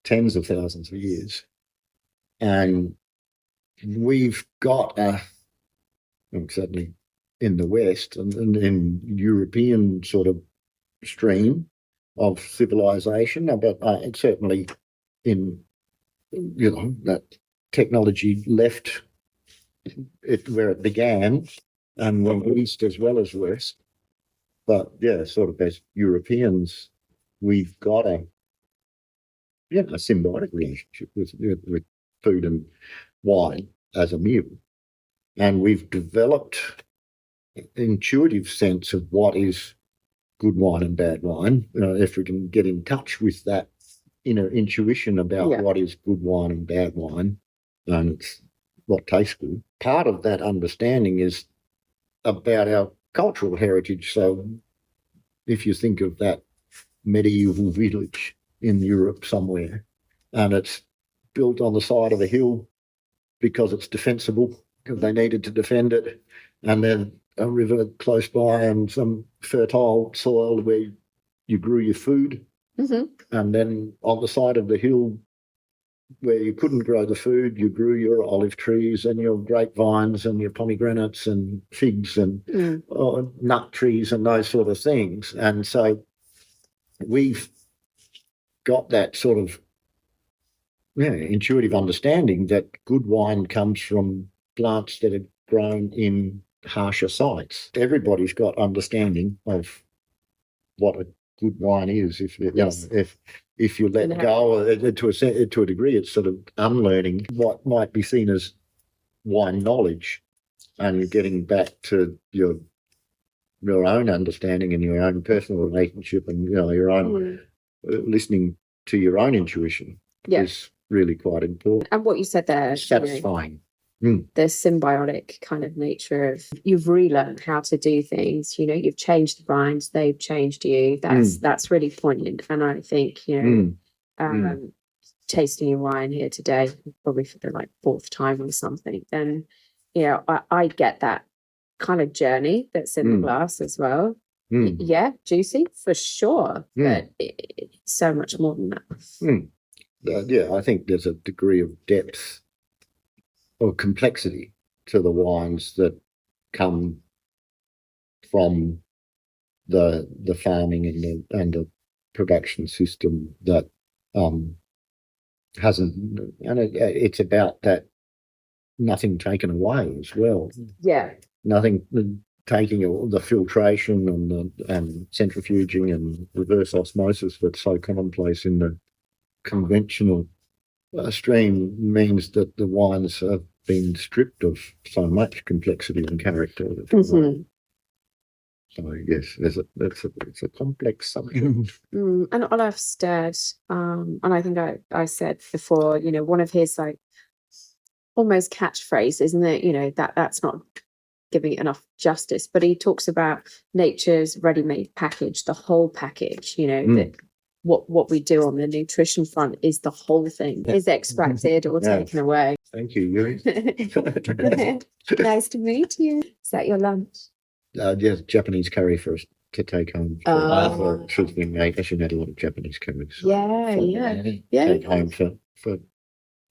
tens of thousands of years, and we've got certainly in the West and in European sort of stream of civilization, but certainly in that technology left it where it began and went east as well as west. But yeah, sort of as Europeans, we've got a symbiotic relationship with food and wine as a meal, and we've developed an intuitive sense of what is good wine and bad wine. If we can get in touch with that inner intuition about what is good wine and bad wine, and it's what tastes good. Part of that understanding is about our cultural heritage. So if you think of that medieval village in Europe somewhere, and it's built on the side of a hill because it's defensible, because they needed to defend it, and then a river close by and some fertile soil where you grew your food. And then on the side of the hill where you couldn't grow the food, you grew your olive trees and your grapevines and your pomegranates and figs and nut trees and those sort of things. And so we've got that sort of intuitive understanding that good wine comes from plants that are grown in harsher sites. Everybody's got understanding of what a good wine is. If you let go to a degree, it's sort of unlearning what might be seen as wine knowledge, and getting back to your own understanding and your own personal relationship and your own listening to your own intuition is really quite important. And what you said there, satisfying. The symbiotic kind of nature of you've relearned how to do things. You've changed the vines, they've changed you. That's really poignant. And I think tasting your wine here today, probably for the fourth time or something, then I get that kind of journey that's in the glass as well. Yeah, juicy for sure, but it's so much more than that. I think there's a degree of depth or complexity to the wines that come from the farming and the production system that hasn't, and it's about that nothing taken away as well. Yeah. Nothing taking the filtration and centrifuging and reverse osmosis that's so commonplace in the conventional stream means that the wines have been stripped of so much complexity and character. Mm-hmm. So yes, it's a complex subject. And Olaf said, and I think I said before, you know, one of his like almost catchphrase, isn't it? You know, that's not giving it enough justice, but he talks about nature's ready-made package, the whole package, you know, that what we do on the nutrition front is the whole thing, is extracted or taken away. Thank you, Yuri. Nice to meet you. Is that your lunch? Yes, Japanese curry for us to take home. She's been made. She made a lot of Japanese curry. So take home for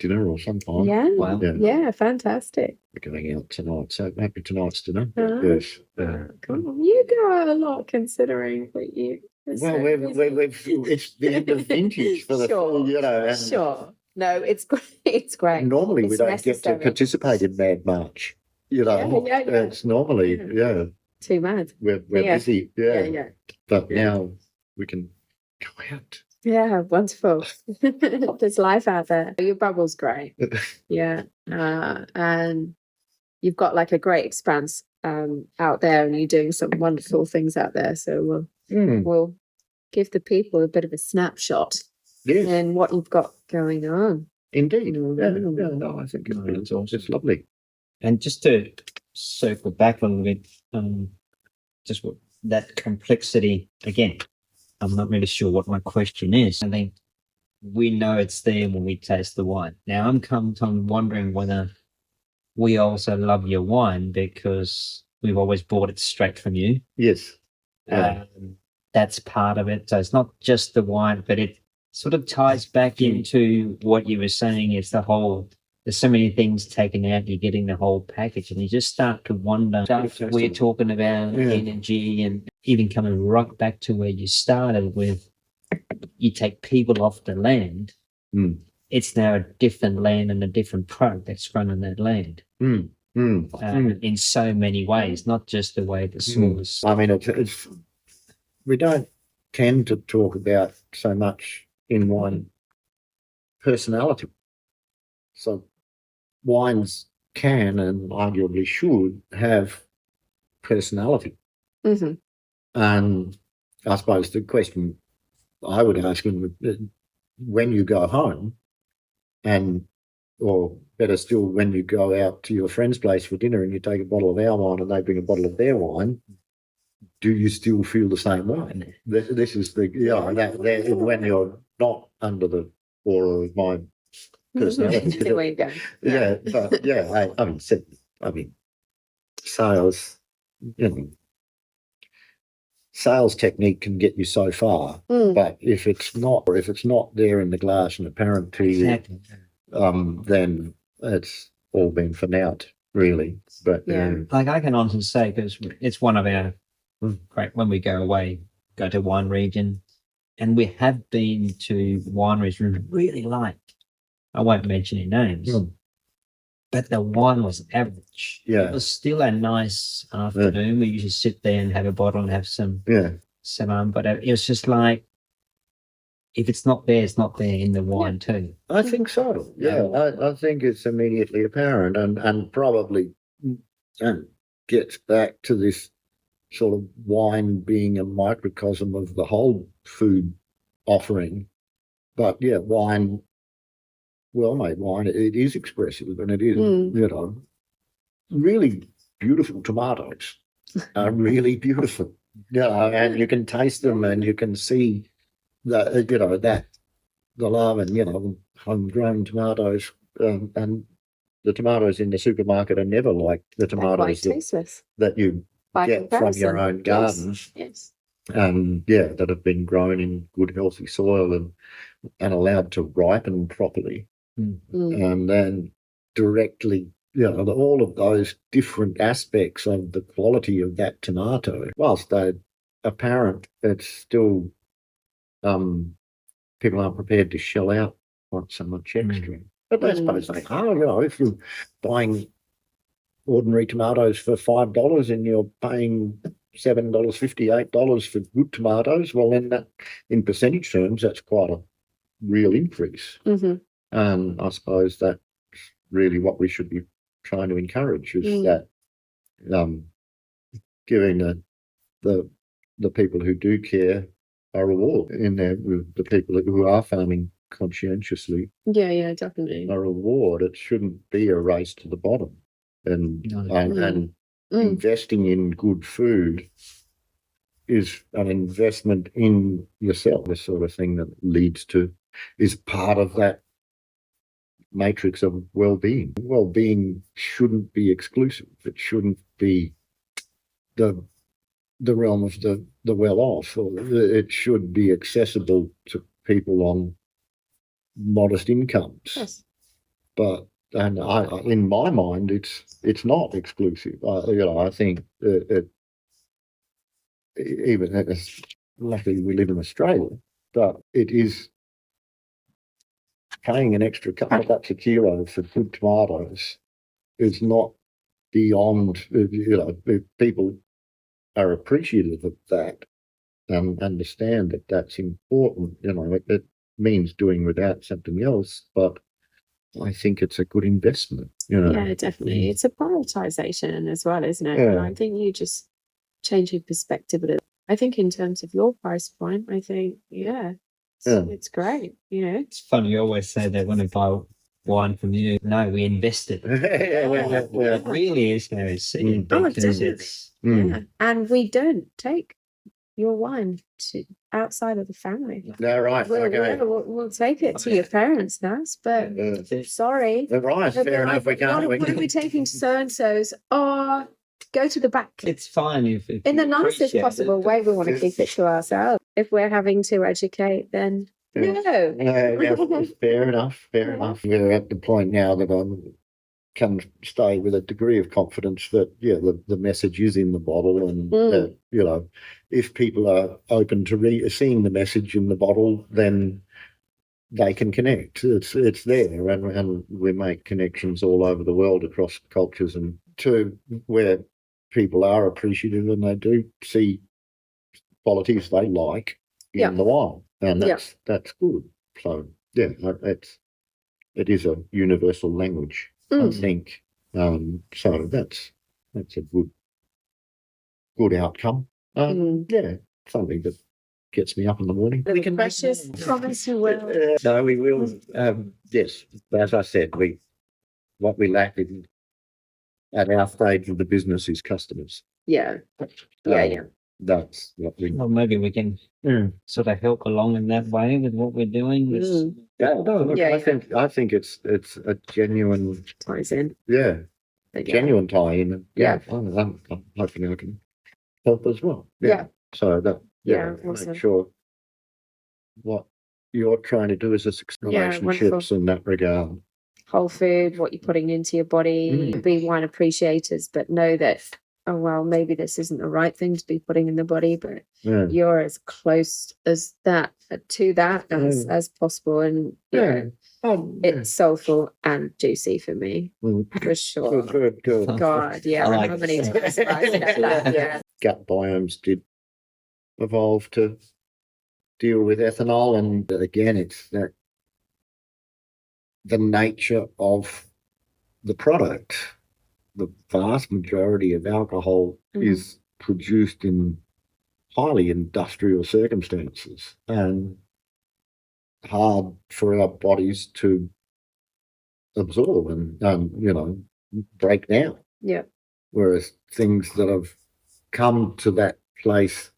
dinner or something. Yeah. Wow. Yeah, fantastic. We're going out tonight, so maybe tonight's dinner. Yes. Cool. You go out a lot considering that you. Well, it's the end of vintage for the full, you know. Sure. No, it's great. It's great. Normally, it's we don't get to participate in Mad March. You know, it's normally, too mad. We're busy, but now we can go out. Yeah, wonderful. There's life out there. Your bubble's great. And you've got like a great expanse out there, and you're doing some wonderful things out there. So we'll give the people a bit of a snapshot in what you've got going on. Indeed. No, I think it's awesome. It's lovely. And just to circle back a little bit, just what that complexity again. I'm not really sure what my question is. I think we know it's there when we taste the wine. Now I'm wondering whether we also love your wine because we've always bought it straight from you. Yes. That's part of it. So it's not just the wine, but it sort of ties back into what you were saying. It's the whole, there's so many things taken out, you're getting the whole package, and you just start to wonder. We're talking about energy, and even coming right back to where you started with, you take people off the land. It's now a different land and a different product that's grown on that land. In so many ways, not just the way the source. I mean, it's we don't tend to talk about so much in wine personality. So wines can and arguably should have personality. And I suppose the question I would ask him, when you go home, or better still, when you go out to your friend's place for dinner and you take a bottle of our wine and they bring a bottle of their wine, do you still feel the same way? This is the when you're not under the aura of my personality. There you go. I mean, sales, sales technique can get you so far, but if it's not there in the glass and apparent to you, then it's all been for naught, really. But like I can honestly say, because it's one of our great, when we go away, go to one region, and we have been to wineries we really liked. I won't mention any names, but the wine was average. It was still a nice afternoon. We usually sit there and have a bottle and have some but it was just like, if it's not there, it's not there in the wine too. I think so. I think it's immediately apparent, and probably gets back to this sort of wine being a microcosm of the whole food offering. But wine, well-made wine, it is expressive, and it is, really beautiful tomatoes are really beautiful. And you can taste them and you can see that, that the love and, homegrown tomatoes, and the tomatoes in the supermarket are never like the tomatoes that you get from your own gardens. Yes. And that have been grown in good, healthy soil and allowed to ripen properly. And then directly, all of those different aspects of the quality of that tomato, whilst they're apparent, it's still, people aren't prepared to shell out so much extra. But I suppose they are. If you're buying ordinary tomatoes for $5 and you're paying $7.50, $8 for good tomatoes, well, then that, in percentage terms, that's quite a real increase. I suppose that's really what we should be trying to encourage is that giving the people who do care a reward in there with the people who are farming conscientiously. Yeah, definitely. A reward. It shouldn't be a race to the bottom. And investing in good food is an investment in yourself, the sort of thing that is part of that matrix of well-being. Well-being shouldn't be exclusive. It shouldn't be the realm of the well-off. It should be accessible to people on modest incomes. Yes. But in my mind, it's not exclusive. I think even luckily we live in Australia, but it is paying an extra couple of bucks a kilo for good tomatoes is not beyond. If people are appreciative of that and understand that that's important. It means doing without something else, but I think it's a good investment. Yeah, definitely. It's a prioritization as well, isn't it? And I think you just change your perspective a little. I think in terms of your price point, I think, it's great. It's funny. You always say they want to buy wine from you. No, we invested. It really is and we don't take your wine to outside of the family. No, right. We'll take it to your parents' house, but sorry. Right, fair enough. We can't. We're taking so-and-so's. Go to the back. It's fine if in the nicest possible way. We want to keep it to ourselves. If we're having to educate, then no. Fair enough. We're at the point now that I can stay with a degree of confidence that the message is in the bottle, and that, if people are open to seeing the message in the bottle, then they can connect. It's there, and we make connections all over the world across cultures and to where people are appreciative and they do see qualities they like in the wine, and that's good. So it is a universal language, I think. So that's a good outcome. Something that gets me up in the morning. We can precious promise you will. No, we will. Yes, as I said, what we lack at our stage of the business is customers. Yeah. That's what we. Well, maybe we can sort of help along in that way with what we're doing. I think it's a genuine ties in. Genuine tie-in. I'm hoping I can help as well. So that awesome. Make sure what you're trying to do is a successful relationships in that regard. Whole food, what you're putting into your body, be wine appreciators, but know that, maybe this isn't the right thing to be putting in the body, but you're as close as that as possible. And it's soulful and juicy for me, for sure. Good. God, like how many times I said that? Gut biomes did evolve to deal with ethanol, and again, it's that the nature of the product. The vast majority of alcohol is produced in highly industrial circumstances and hard for our bodies to absorb and break down. Yeah. Whereas things that have come to that place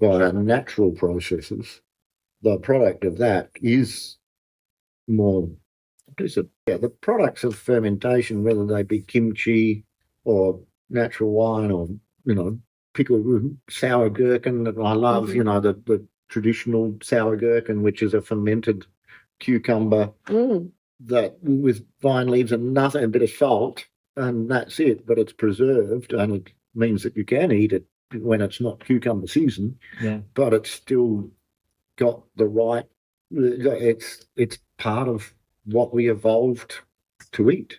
via natural processes, the product of that is more. The products of fermentation, whether they be kimchi or natural wine or, pickled sour gherkin that I love, the traditional sour gherkin, which is a fermented cucumber that with vine leaves and nothing, a bit of salt, and that's it, but it's preserved, and it means that you can eat it when it's not cucumber season, but it's still got the right, it's part of what we evolved to eat.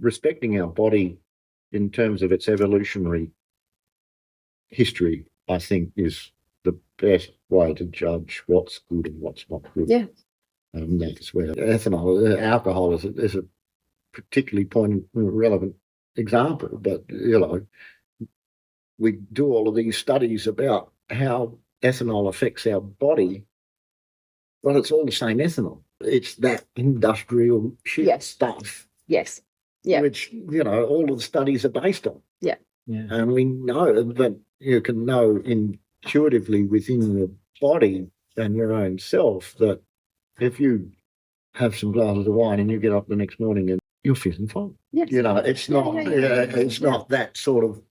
Respecting our body in terms of its evolutionary history, I think, is the best way to judge what's good and what's not good. Yeah. That's where alcohol is a particularly poignant, relevant example. But, we do all of these studies about how ethanol affects our body. Well, it's all the same ethanol. It's that industrial shit stuff. Yes. Yeah. Which, all of the studies are based on. Yeah. Yeah. And we know that you can know intuitively within your body and your own self that if you have some glasses of wine and you get up the next morning and you're feeling fine. Yes. It's not it's not that sort of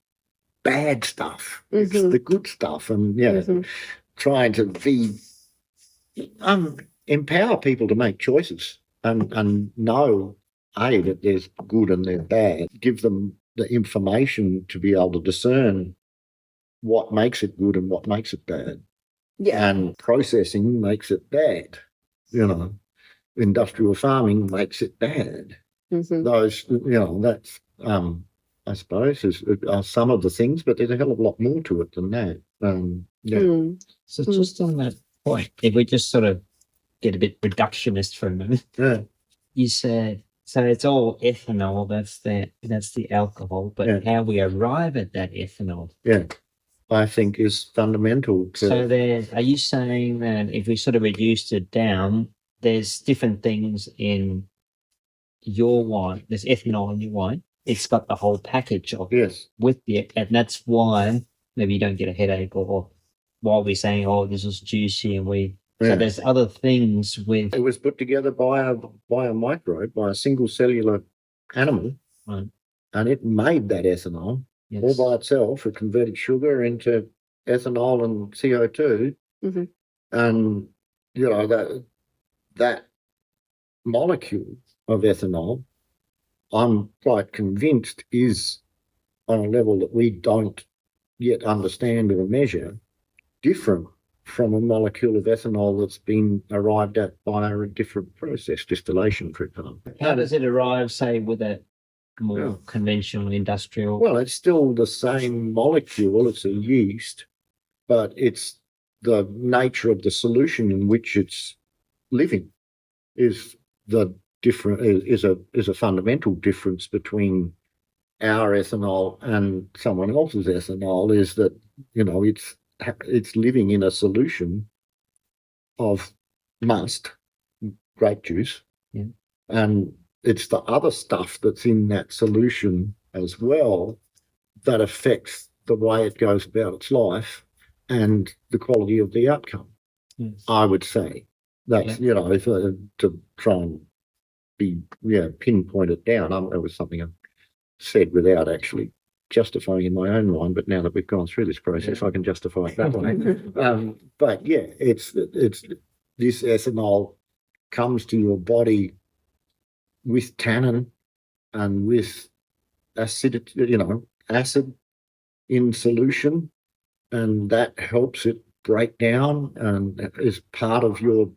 bad stuff. It's the good stuff. And trying to empower people to make choices and know that there's good and there's bad. Give them the information to be able to discern what makes it good and what makes it bad. Yeah. And processing makes it bad. Industrial farming makes it bad. Those, that's I suppose are some of the things, but there's a hell of a lot more to it than that. So just on that point, if we just sort of get a bit reductionist for a minute, you said so it's all ethanol. That's the alcohol, but how we arrive at that ethanol, I think is fundamental. So are you saying that if we sort of reduced it down, there's different things in your wine? There's ethanol in your wine. It's got the whole package of and that's why maybe you don't get a headache, or why we're saying, oh, this is juicy, and so there's other things with. It was put together by a microbe, by a single cellular animal, right, and it made that ethanol all by itself. It converted sugar into ethanol and CO2, and that molecule of ethanol, I'm quite convinced, is on a level that we don't yet understand or measure, different from a molecule of ethanol that's been arrived at by a different process, distillation, for example. How does it arrive, say, with a more conventional industrial? Well, it's still the same molecule. It's a yeast, but it's the nature of the solution in which it's living is a fundamental difference between our ethanol and someone else's ethanol, is that it's living in a solution of must, grape juice, and it's the other stuff that's in that solution as well that affects the way it goes about its life and the quality of the outcome. I would say that's to try and be pinpoint it down. It was something I said without actually justifying in my own mind, but now that we've gone through this process, I can justify it that way. But it's this ethanol comes to your body with tannin and with acid in solution, and that helps it break down and is part of your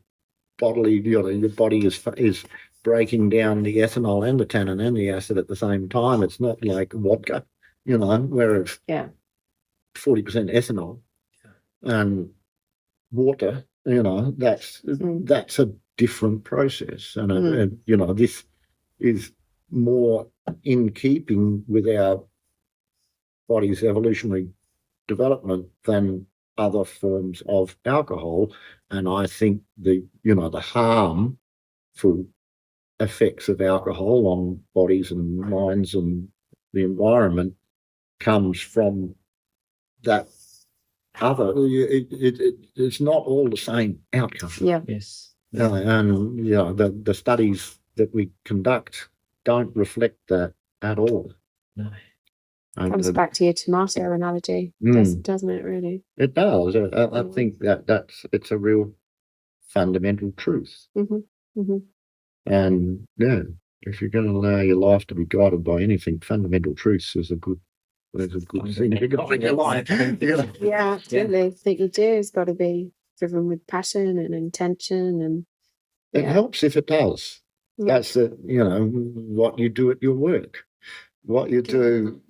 bodily. Your body is breaking down the ethanol and the tannin and the acid at the same time. It's not like vodka, where it's 40% ethanol and water. That's a different process, and this is more in keeping with our body's evolutionary development than other forms of alcohol. And I think the harmful effects of alcohol on bodies and minds and the environment comes from that other. It's not all the same outcome. Yes. And the studies that we conduct don't reflect that at all. No. Comes back to your tomato analogy, doesn't it? Really, it does. I think it's a real fundamental truth. And if you're going to allow your life to be guided by anything, fundamental truths is a good thing to guide your life. Yeah, absolutely. I think you do. It's got to be driven with passion and intention, and It helps if it does. Yeah. That's what you do at your work, what you do,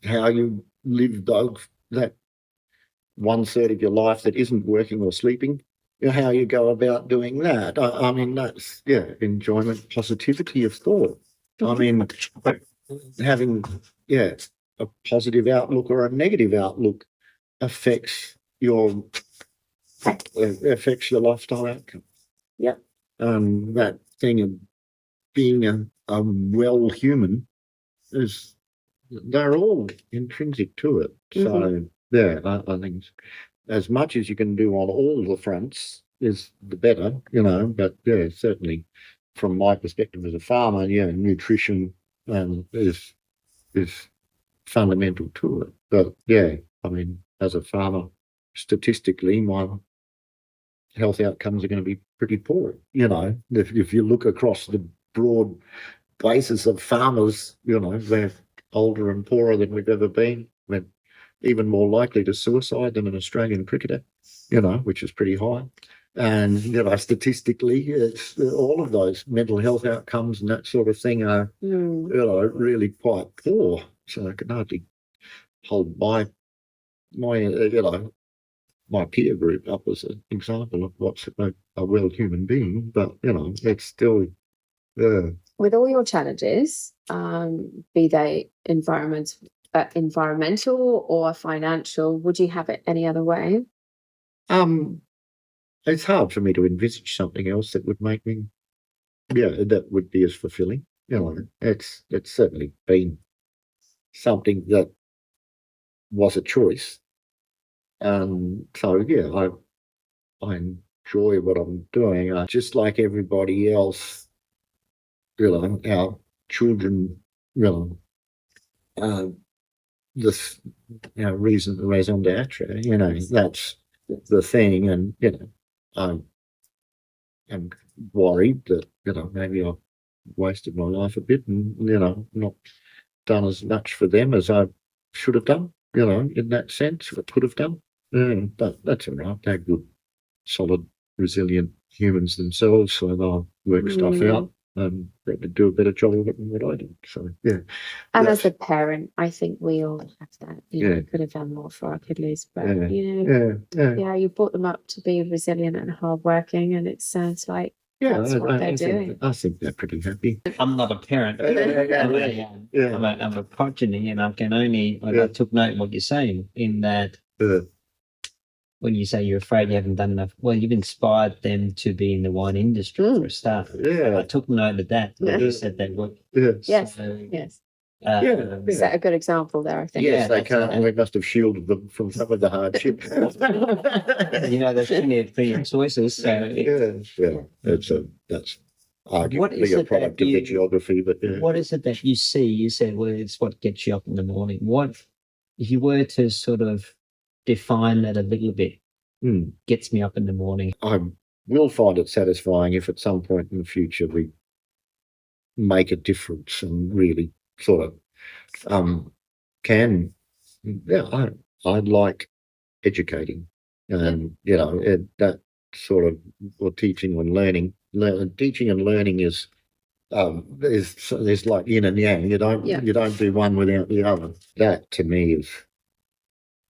how you live that 1/3 of your life that isn't working or sleeping, how you go about doing that. I mean, that's, enjoyment, positivity of thought. I mean, having, a positive outlook or a negative outlook affects your lifestyle outcome. Yeah. That thing of being a well human they're all intrinsic to it. So I think as much as you can do on all the fronts is the better, but certainly from my perspective as a farmer, nutrition is fundamental to it. But I mean, as a farmer, statistically, my health outcomes are going to be pretty poor. If you look across the broad basis of farmers, they're older and poorer than we've ever been. We're even more likely to suicide than an Australian cricketer, which is pretty high. And, statistically, it's all of those mental health outcomes and that sort of thing are, really quite poor. So I can hardly hold my peer group up as an example of what's a well human being. But, it's still... With all your challenges, be they environmental or financial, would you have it any other way? It's hard for me to envisage something else that would make me, that would be as fulfilling. It's certainly been something that was a choice. So I enjoy what I'm doing. Just like everybody else, our children, raison d'etre, that's the thing. And, I'm worried that, maybe I've wasted my life a bit and, not done as much for them as I should have done, in that sense, or could have done. But that's all right. They're good, solid, resilient humans themselves, so they'll work stuff out and do a better job of it than what I did. So, And as a parent, I think we all have that. We could have done more for our kiddies, but, you brought them up to be resilient and hardworking, and it sounds like that's what they're doing. I think they're pretty happy. I'm not a parent. I'm a progeny, and I can only, I took note of what you're saying in that when you say you're afraid you haven't done enough, well, you've inspired them to be in the wine industry for a start. I took note of that when you said they would. Yes. Is that a good example there, I think? Yes, they can't. We must have shielded them from some of the hardship. There's plenty of choices. So that's arguably a product of the geography. But what is it that you see? You said, well, it's what gets you up in the morning. What, if you were to sort of define that a little bit, gets me up in the morning? I will find it satisfying if at some point in the future we make a difference and really sort of can. I like educating, and that sort of, or teaching and learning. Teaching and learning is like yin and yang. You don't do one without the other. That to me is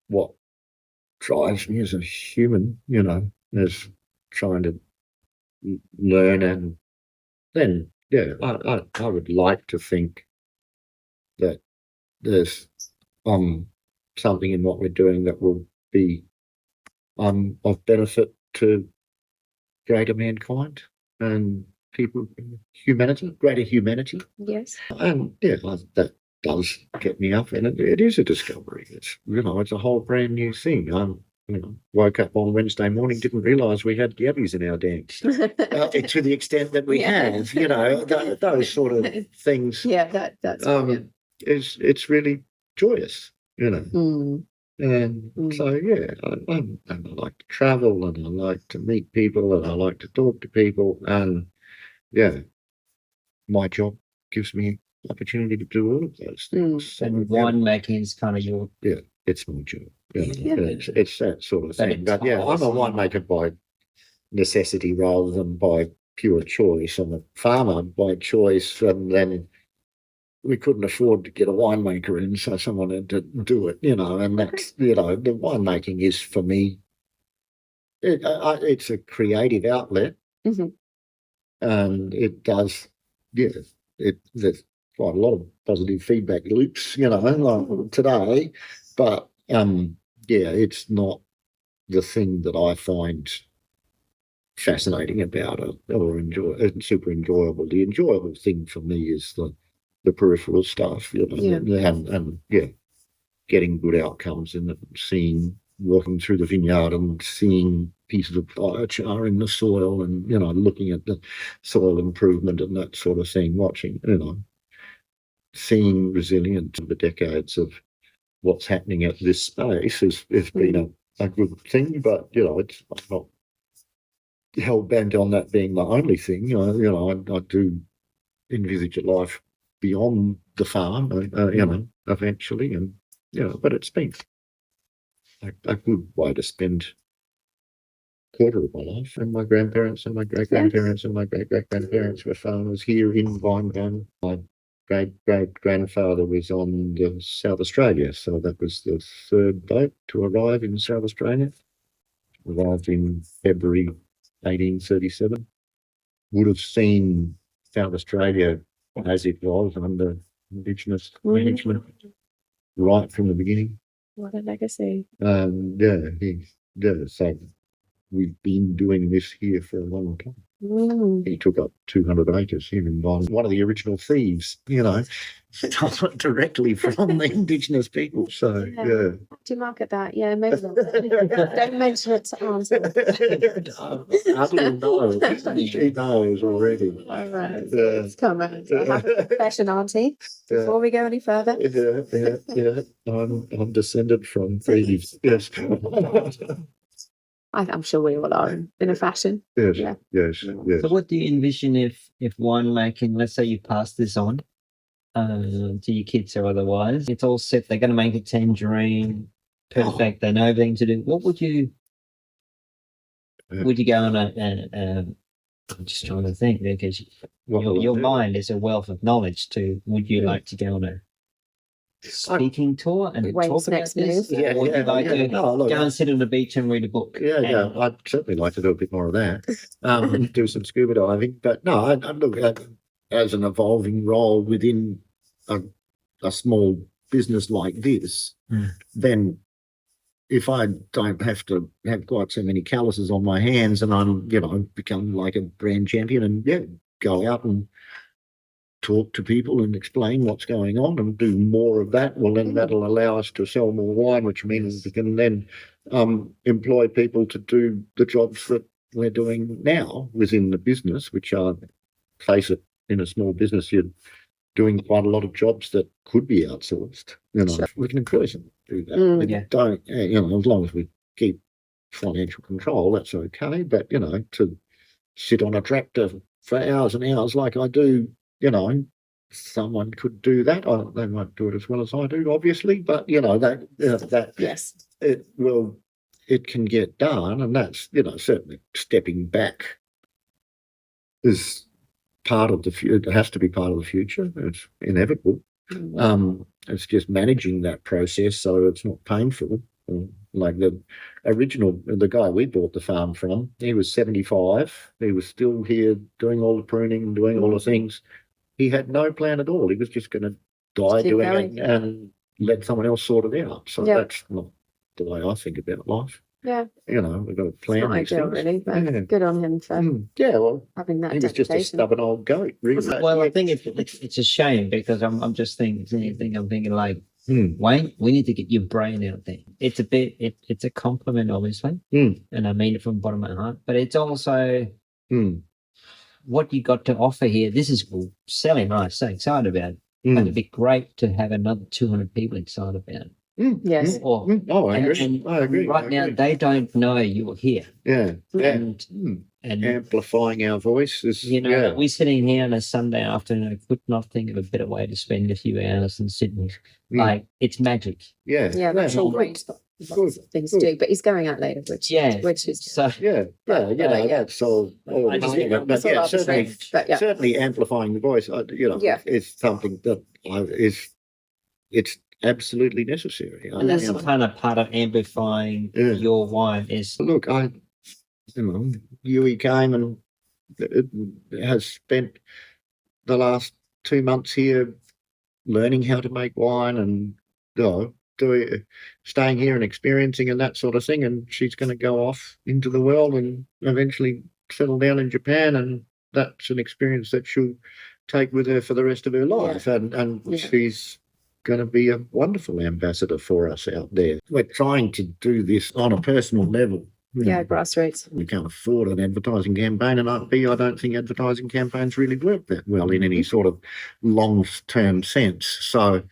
what drives me as a human. Is trying to learn, and then I would like to think that there's something in what we're doing that will be of benefit to greater mankind and people, greater humanity. Yes. And that does get me up, and it is a discovery. It's it's a whole brand new thing. Woke up on Wednesday morning, didn't realise we had yabbies in our dams to the extent that we have. Those sort of things. That's it's really joyous. And so I like to travel, and I like to meet people, and I like to talk to people, and my job gives me opportunity to do all of those things. And winemaking is kind of your it's my job. It's that sort of thing. But I'm a winemaker by necessity rather than by pure choice. I'm a farmer by choice, and then we couldn't afford to get a winemaker in, so someone had to do it, and that's, the winemaking is, for me, it's a creative outlet, and it does, there's quite a lot of positive feedback loops, like today, but it's not the thing that I find fascinating about it or super enjoyable. The enjoyable thing for me is the peripheral stuff, and getting good outcomes in it, walking through the vineyard and seeing pieces of biochar in the soil, and looking at the soil improvement and that sort of thing, watching, seeing resilience in the decades of what's happening at this space has been a good thing, but it's not hell bent on that being the only thing. I do envisage a life beyond the farm, eventually, and but it's been a good way to spend a quarter of my life. And my grandparents and my great-grandparents and my great-great-grandparents were farmers here in Vine Vale. My great-great-grandfather was on the South Australia, so that was the third boat to arrive in South Australia. Arrived in February 1837. Would have seen South Australia as it was under Indigenous management right from the beginning. What a legacy. So we've been doing this here for a long time. He took up 200 acres here in Vine. One of the original thieves, directly from the Indigenous people. So, Do you market that? Yeah, maybe not. Don't mention it to Auntie. Auntie knows. She knows already. All right. It's coming. I have a confession, Auntie, before we go any further. Yeah. I'm descended from thieves. Yes. I'm sure we all are in a fashion. Yes. Yeah. Yes. So what do you envision if winemaking, let's say you pass this on to your kids or otherwise, it's all set, they're going to make a tangerine, perfect, they know everything to do. What would you go on I'm just trying to think, because your mind is a wealth of knowledge too. Would you like to go on a speaking tour and talk about this? Yeah, or would you like to go and sit on the beach and read a book? Yeah, I'd certainly like to do a bit more of that. Do some scuba diving. But no, I look at it as an evolving role within a small business like this. Then if I don't have to have quite so many calluses on my hands, and I'm, become like a brand champion and go out and talk to people and explain what's going on and do more of that, well, then that'll allow us to sell more wine, which means we can then employ people to do the jobs that we're doing now within the business, which are, face it, in a small business, you're doing quite a lot of jobs that could be outsourced. Sure. We can employ some to do that. Don't, as long as we keep financial control, that's okay. But, to sit on a tractor for hours and hours like I do, someone could do that. They won't do it as well as I do, obviously, but that yes, it can get done, and that's certainly stepping back is part of the future. It has to be part of the future. It's inevitable. It's just managing that process so it's not painful. Like the guy we bought the farm from, he was 75. He was still here doing all the pruning and doing all the things. He had no plan at all. He was just going to die doing it and let someone else sort it out. So that's not the way I think about life. Yeah. We've got to plan not these ideal, things. Really, but good on him for having that. He was just a stubborn old goat, really. Well, I think it's a shame, because I'm just thinking, I'm thinking like, Wayne, we need to get your brain out there. It's a compliment, obviously, and I mean it from the bottom of my heart, but it's also what you got to offer here. This is selling nice, so excited about it. But it'd be great to have another 200 people excited about it. Yes. I agree. I agree. Right now, they don't know you're here. Yeah. And amplifying our voice is, we're sitting here on a Sunday afternoon. I could not think of a better way to spend a few hours in Sydney. Like, it's magic. Yeah. Yeah, that's all great. lots of things to do. But he's going out later, which is so that's all. But Certainly amplifying the voice. Is something that it's absolutely necessary. And that's kind of part of amplifying your wine is. Look, Yui came and has spent the last 2 months here learning how to make wine and staying here and experiencing and that sort of thing. And she's going to go off into the world and eventually settle down in Japan. And that's an experience that she'll take with her for the rest of her life. And she's going to be a wonderful ambassador for us out there. We're trying to do this on a personal level. Grassroots. We can't afford an advertising campaign, and I don't think advertising campaigns really work that well in any sort of long-term sense. So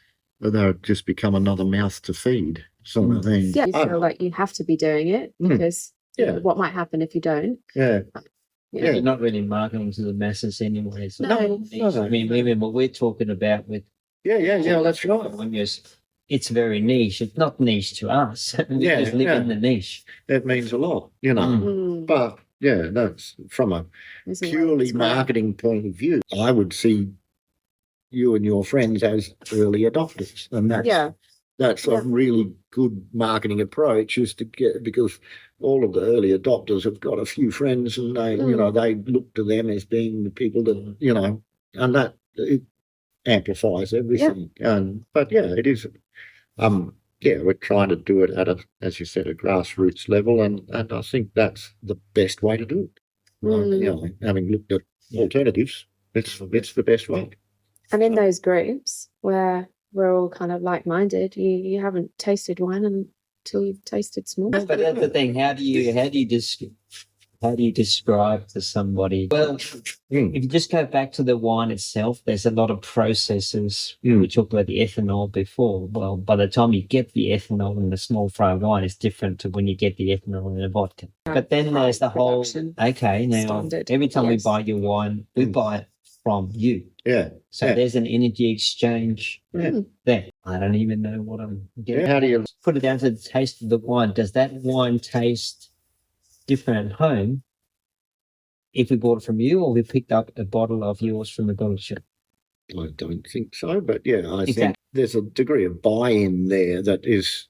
they'll just become another mouth to feed sort of thing. Yeah, you feel like you have to be doing it because what might happen if you don't? You're not really marketing to the masses anyway. So no. I mean, even what we're talking about with that's right. It's very niche. It's not niche to us. We just live in the niche. That means a lot, But that's from a purely marketing point of view. I would see you and your friends as early adopters, and that's a really good marketing approach. Is to get, because all of the early adopters have got a few friends, and they they look to them as being the people that and that it amplifies everything. But it is. We're trying to do it at as you said, a grassroots level, and I think that's the best way to do it. Having looked at alternatives, it's the best way. And in those groups where we're all kind of like-minded, you haven't tasted wine until you've tasted small. But that's the thing. How do you describe to somebody? Well, if you just go back to the wine itself, there's a lot of processes. We talked about the ethanol before. Well, by the time you get the ethanol in the Smallfry wine, it's different to when you get the ethanol in a vodka. But then there's the whole, standard. Every time we buy your wine, we buy it from you. So there's an energy exchange there. I don't even know what I'm getting. How do you put it down to the taste of the wine? Does that wine taste different at home if we bought it from you or we picked up a bottle of yours from the bottle shop? I don't think so, but I think there's a degree of buy-in there that is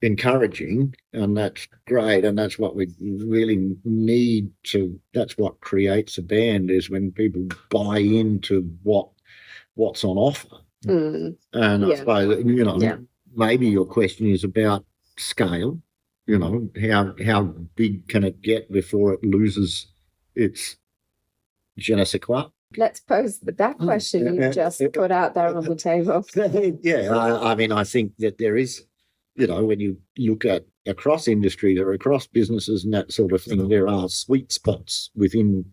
encouraging, and that's great, and that's what we really need to. That's what creates a band, is when people buy into what's on offer. And I suppose maybe your question is about scale. How big can it get before it loses its je ne sais quoi? Let's pose that question you just put out there on the table. I mean, I think that there is, when you look at across industries or across businesses and that sort of thing, there are sweet spots within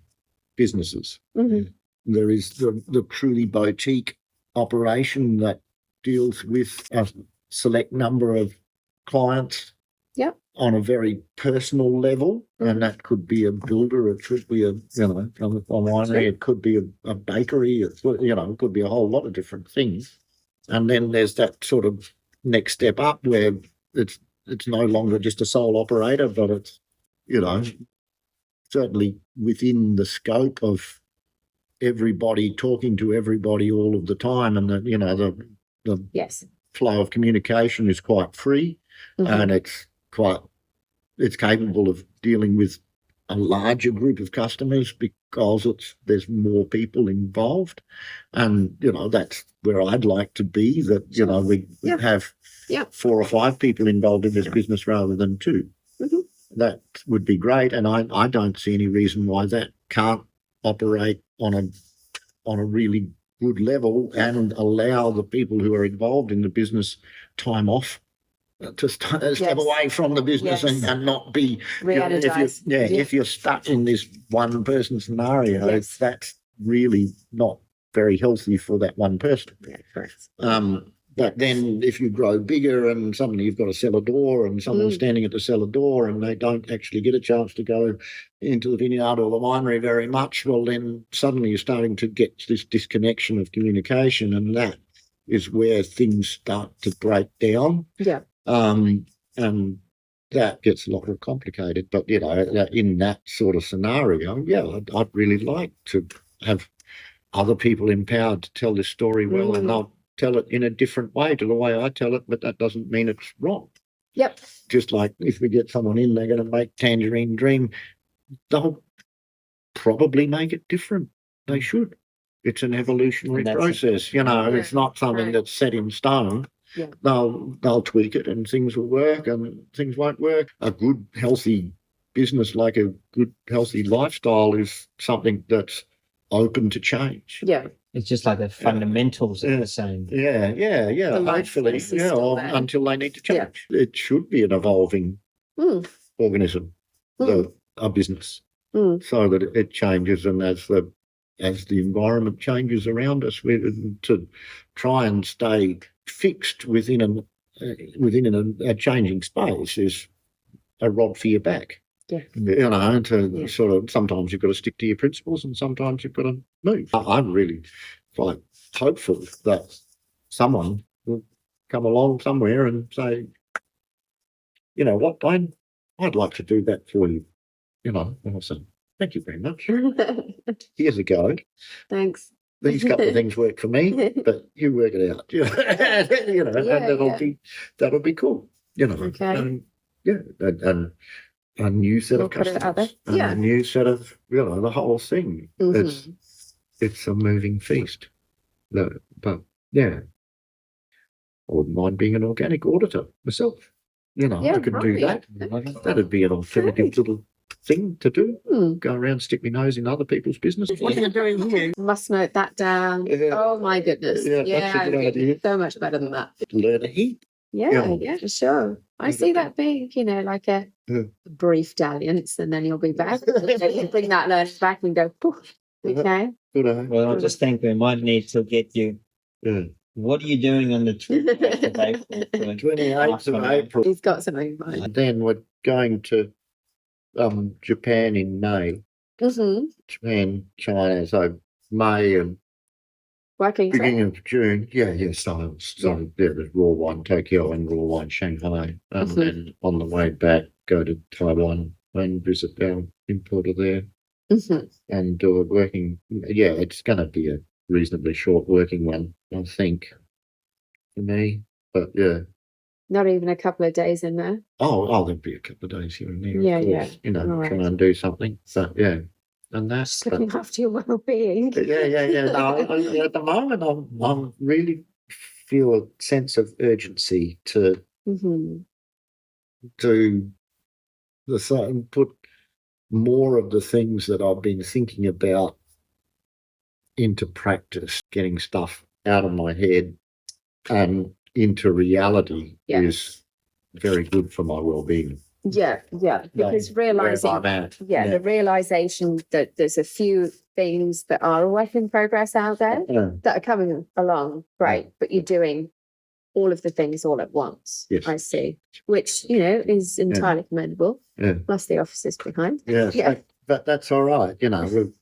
businesses. There is the truly boutique operation that deals with a select number of clients on a very personal level, and that could be a builder, it could be a winery, it could be a bakery, it could be a whole lot of different things. And then there's that sort of next step up where it's no longer just a sole operator, but it's certainly within the scope of everybody talking to everybody all of the time, and the flow of communication is quite free, and it's capable of dealing with a larger group of customers because there's more people involved, and that's where I'd like to be. That we have 4 or 5 people involved in this business rather than 2. That would be great, and I don't see any reason why that can't operate on a really good level and allow the people who are involved in the business time off to step away from the business and not be if you're stuck in this one person scenario, that's really not very healthy for that one person. But then if you grow bigger and suddenly you've got a cellar door and someone's standing at the cellar door and they don't actually get a chance to go into the vineyard or the winery very much, well, then suddenly you're starting to get this disconnection of communication, and that is where things start to break down. And that gets a lot more complicated. But, you know, in that sort of scenario, yeah, I'd really like to have other people empowered to tell this story well, and they'll tell it in a different way to the way I tell it, but that doesn't mean it's wrong. Yep. Just like if we get someone in, they're going to make Tangerine Dream, they'll probably make it different. They should. It's an evolutionary process, you know. It's not something that's set in stone. Yeah. They'll tweak it, and things will work and things won't work. A good, healthy business, like a good, healthy lifestyle, is something that's open to change. Yeah. It's just like the fundamentals are the same. Yeah. Hopefully, or until they need to change. Yeah. It should be an evolving organism, a business, so that it changes, and as the environment changes around us, to try and stay fixed within a changing space is a rod for your back. Yeah. You know, sort of, sometimes you've got to stick to your principles and sometimes you've got to move. I'm really quite hopeful that someone will come along somewhere and say, you know what, Wayne, I'd like to do that for you. You know, and I'll say, thank you very much. Here's a go. Thanks. These couple of things work for me, but you work it out. You know, and that'll be cool. You know, okay. And a new set of customers, and a new set of, you know, the whole thing. It's a moving feast. But yeah, I wouldn't mind being an organic auditor myself. You know, I could do that. That'd be an alternative little thing to do. Go around, stick my nose in other people's business. What are you doing here? Must note that down. Oh my goodness. That's a good idea. So much better than that. Learn a heap. Yeah, sure. I see that being, you know, like a brief dalliance, and then you'll be back. You bring that learning back and go, poof. Okay. Well, I just think we might need to get you. What are you doing on the 28th of April? 28th of April. He's got something in mind. And then we're going to Japan in May. Japan, China, so May and beginning of June. So there's Raw Wine Tokyo and Raw Wine Shanghai. And on the way back, go to Taiwan and visit our importer there. And do a working, it's going to be a reasonably short working one, I think, for me. But not even a couple of days in there. Oh, there'll be a couple of days here and there. Of course, you know, try and do something. So and that's just looking after your well-being. No, at the moment, I'm really feel a sense of urgency to do the same, put more of the things that I've been thinking about into practice, getting stuff out of my head and into reality is very good for my well-being. Because realizing the realization that there's a few things that are a work in progress out there that are coming along, great, but you're doing all of the things all at once. I see, which, you know, is entirely commendable. Plus the offices behind. But that's all right, you know.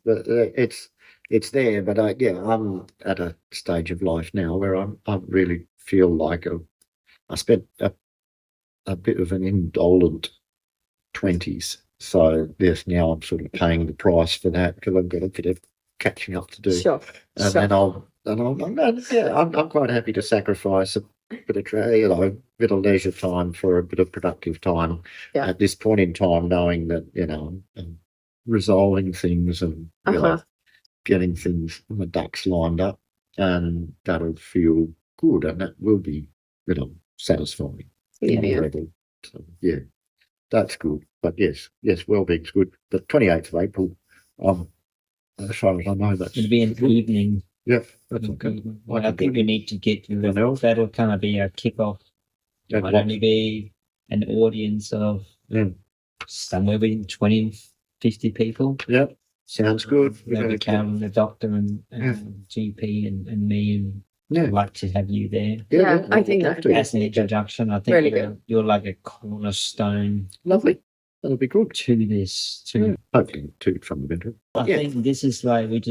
It's there, but I'm at a stage of life now where I really feel like I spent a bit of an indolent 20s. So now I'm sort of paying the price for that because I've got a bit of catching up to do. Then I'm quite happy to sacrifice a bit of bit of leisure time for a bit of productive time at this point in time, knowing that, you know, I'm resolving things and getting things, my ducks lined up, and that'll feel good, and that will be, you know, satisfying. So, that's good. But yes, well-being's good. The 28th of April, as far as I know, it'll be an evening. Yeah, that's okay. Well, I think we need to get you. That'll kind of be our kickoff. It might only be an audience of somewhere between 20 and 50 people. Yep. Sounds good. Maybe Karen, the doctor, and GP, and me, and I'd like to have you there. I think that as an introduction. I think really you're like a cornerstone. Lovely. That'll be good. To this, hopefully to fundamental. I think this is like we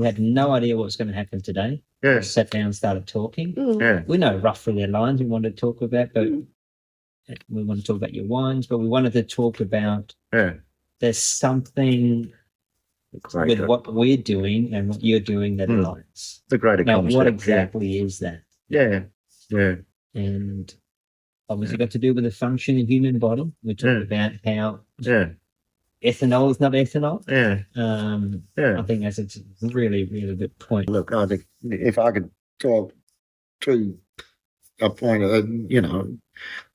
had no idea what was going to happen today. We sat down and started talking. We know roughly the lines we want to talk about, but we want to talk about your wines, but we wanted to talk about there's something with what we're doing and what you're doing that aligns. The greater Now, concept. what exactly is that? Yeah. And obviously got to do with the function of human body. We talked about how ethanol is not ethanol. I think that's a really, really good point. Look, I think if I could talk to a point,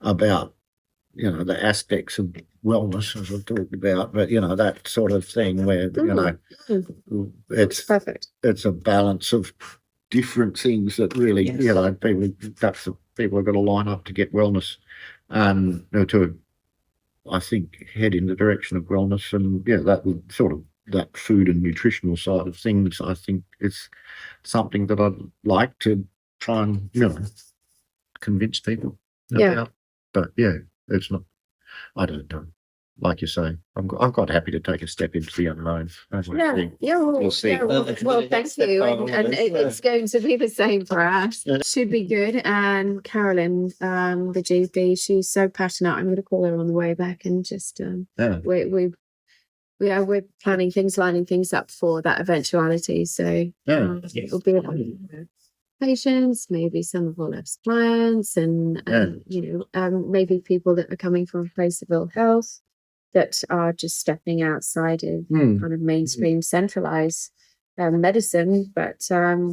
about, the aspects of wellness, as I've talked about, but, that sort of thing where, it's perfect. It's a balance of different things that really, people have got to line up to get wellness, to, I think, head in the direction of wellness. And that would sort of, that food and nutritional side of things, I think it's something that I'd like to try and, convince people about. But it's not, I don't know. Like you say, I'm quite happy to take a step into the unknown. We'll see. Well, thank you. And it's going to be the same for us. Should be good. And Carolyn, the GP, she's so passionate. I'm going to call her on the way back and just, we're planning things, lining things up for that eventuality. So it'll be about patients, maybe some of our clients, and maybe people that are coming from a place of ill health that are just stepping outside of kind of mainstream centralized medicine, but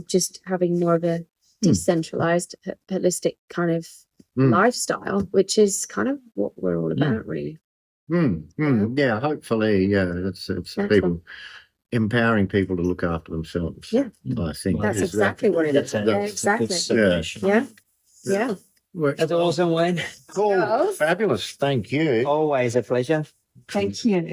just having more of a decentralized, holistic kind of lifestyle, which is kind of what we're all about, really. Yeah, hopefully, it's people empowering people to look after themselves. Yeah, I think that's exactly what it is. Exactly. Yeah. That's awesome, Wayne. Cool. Fabulous. Thank you. Always a pleasure. Thank you.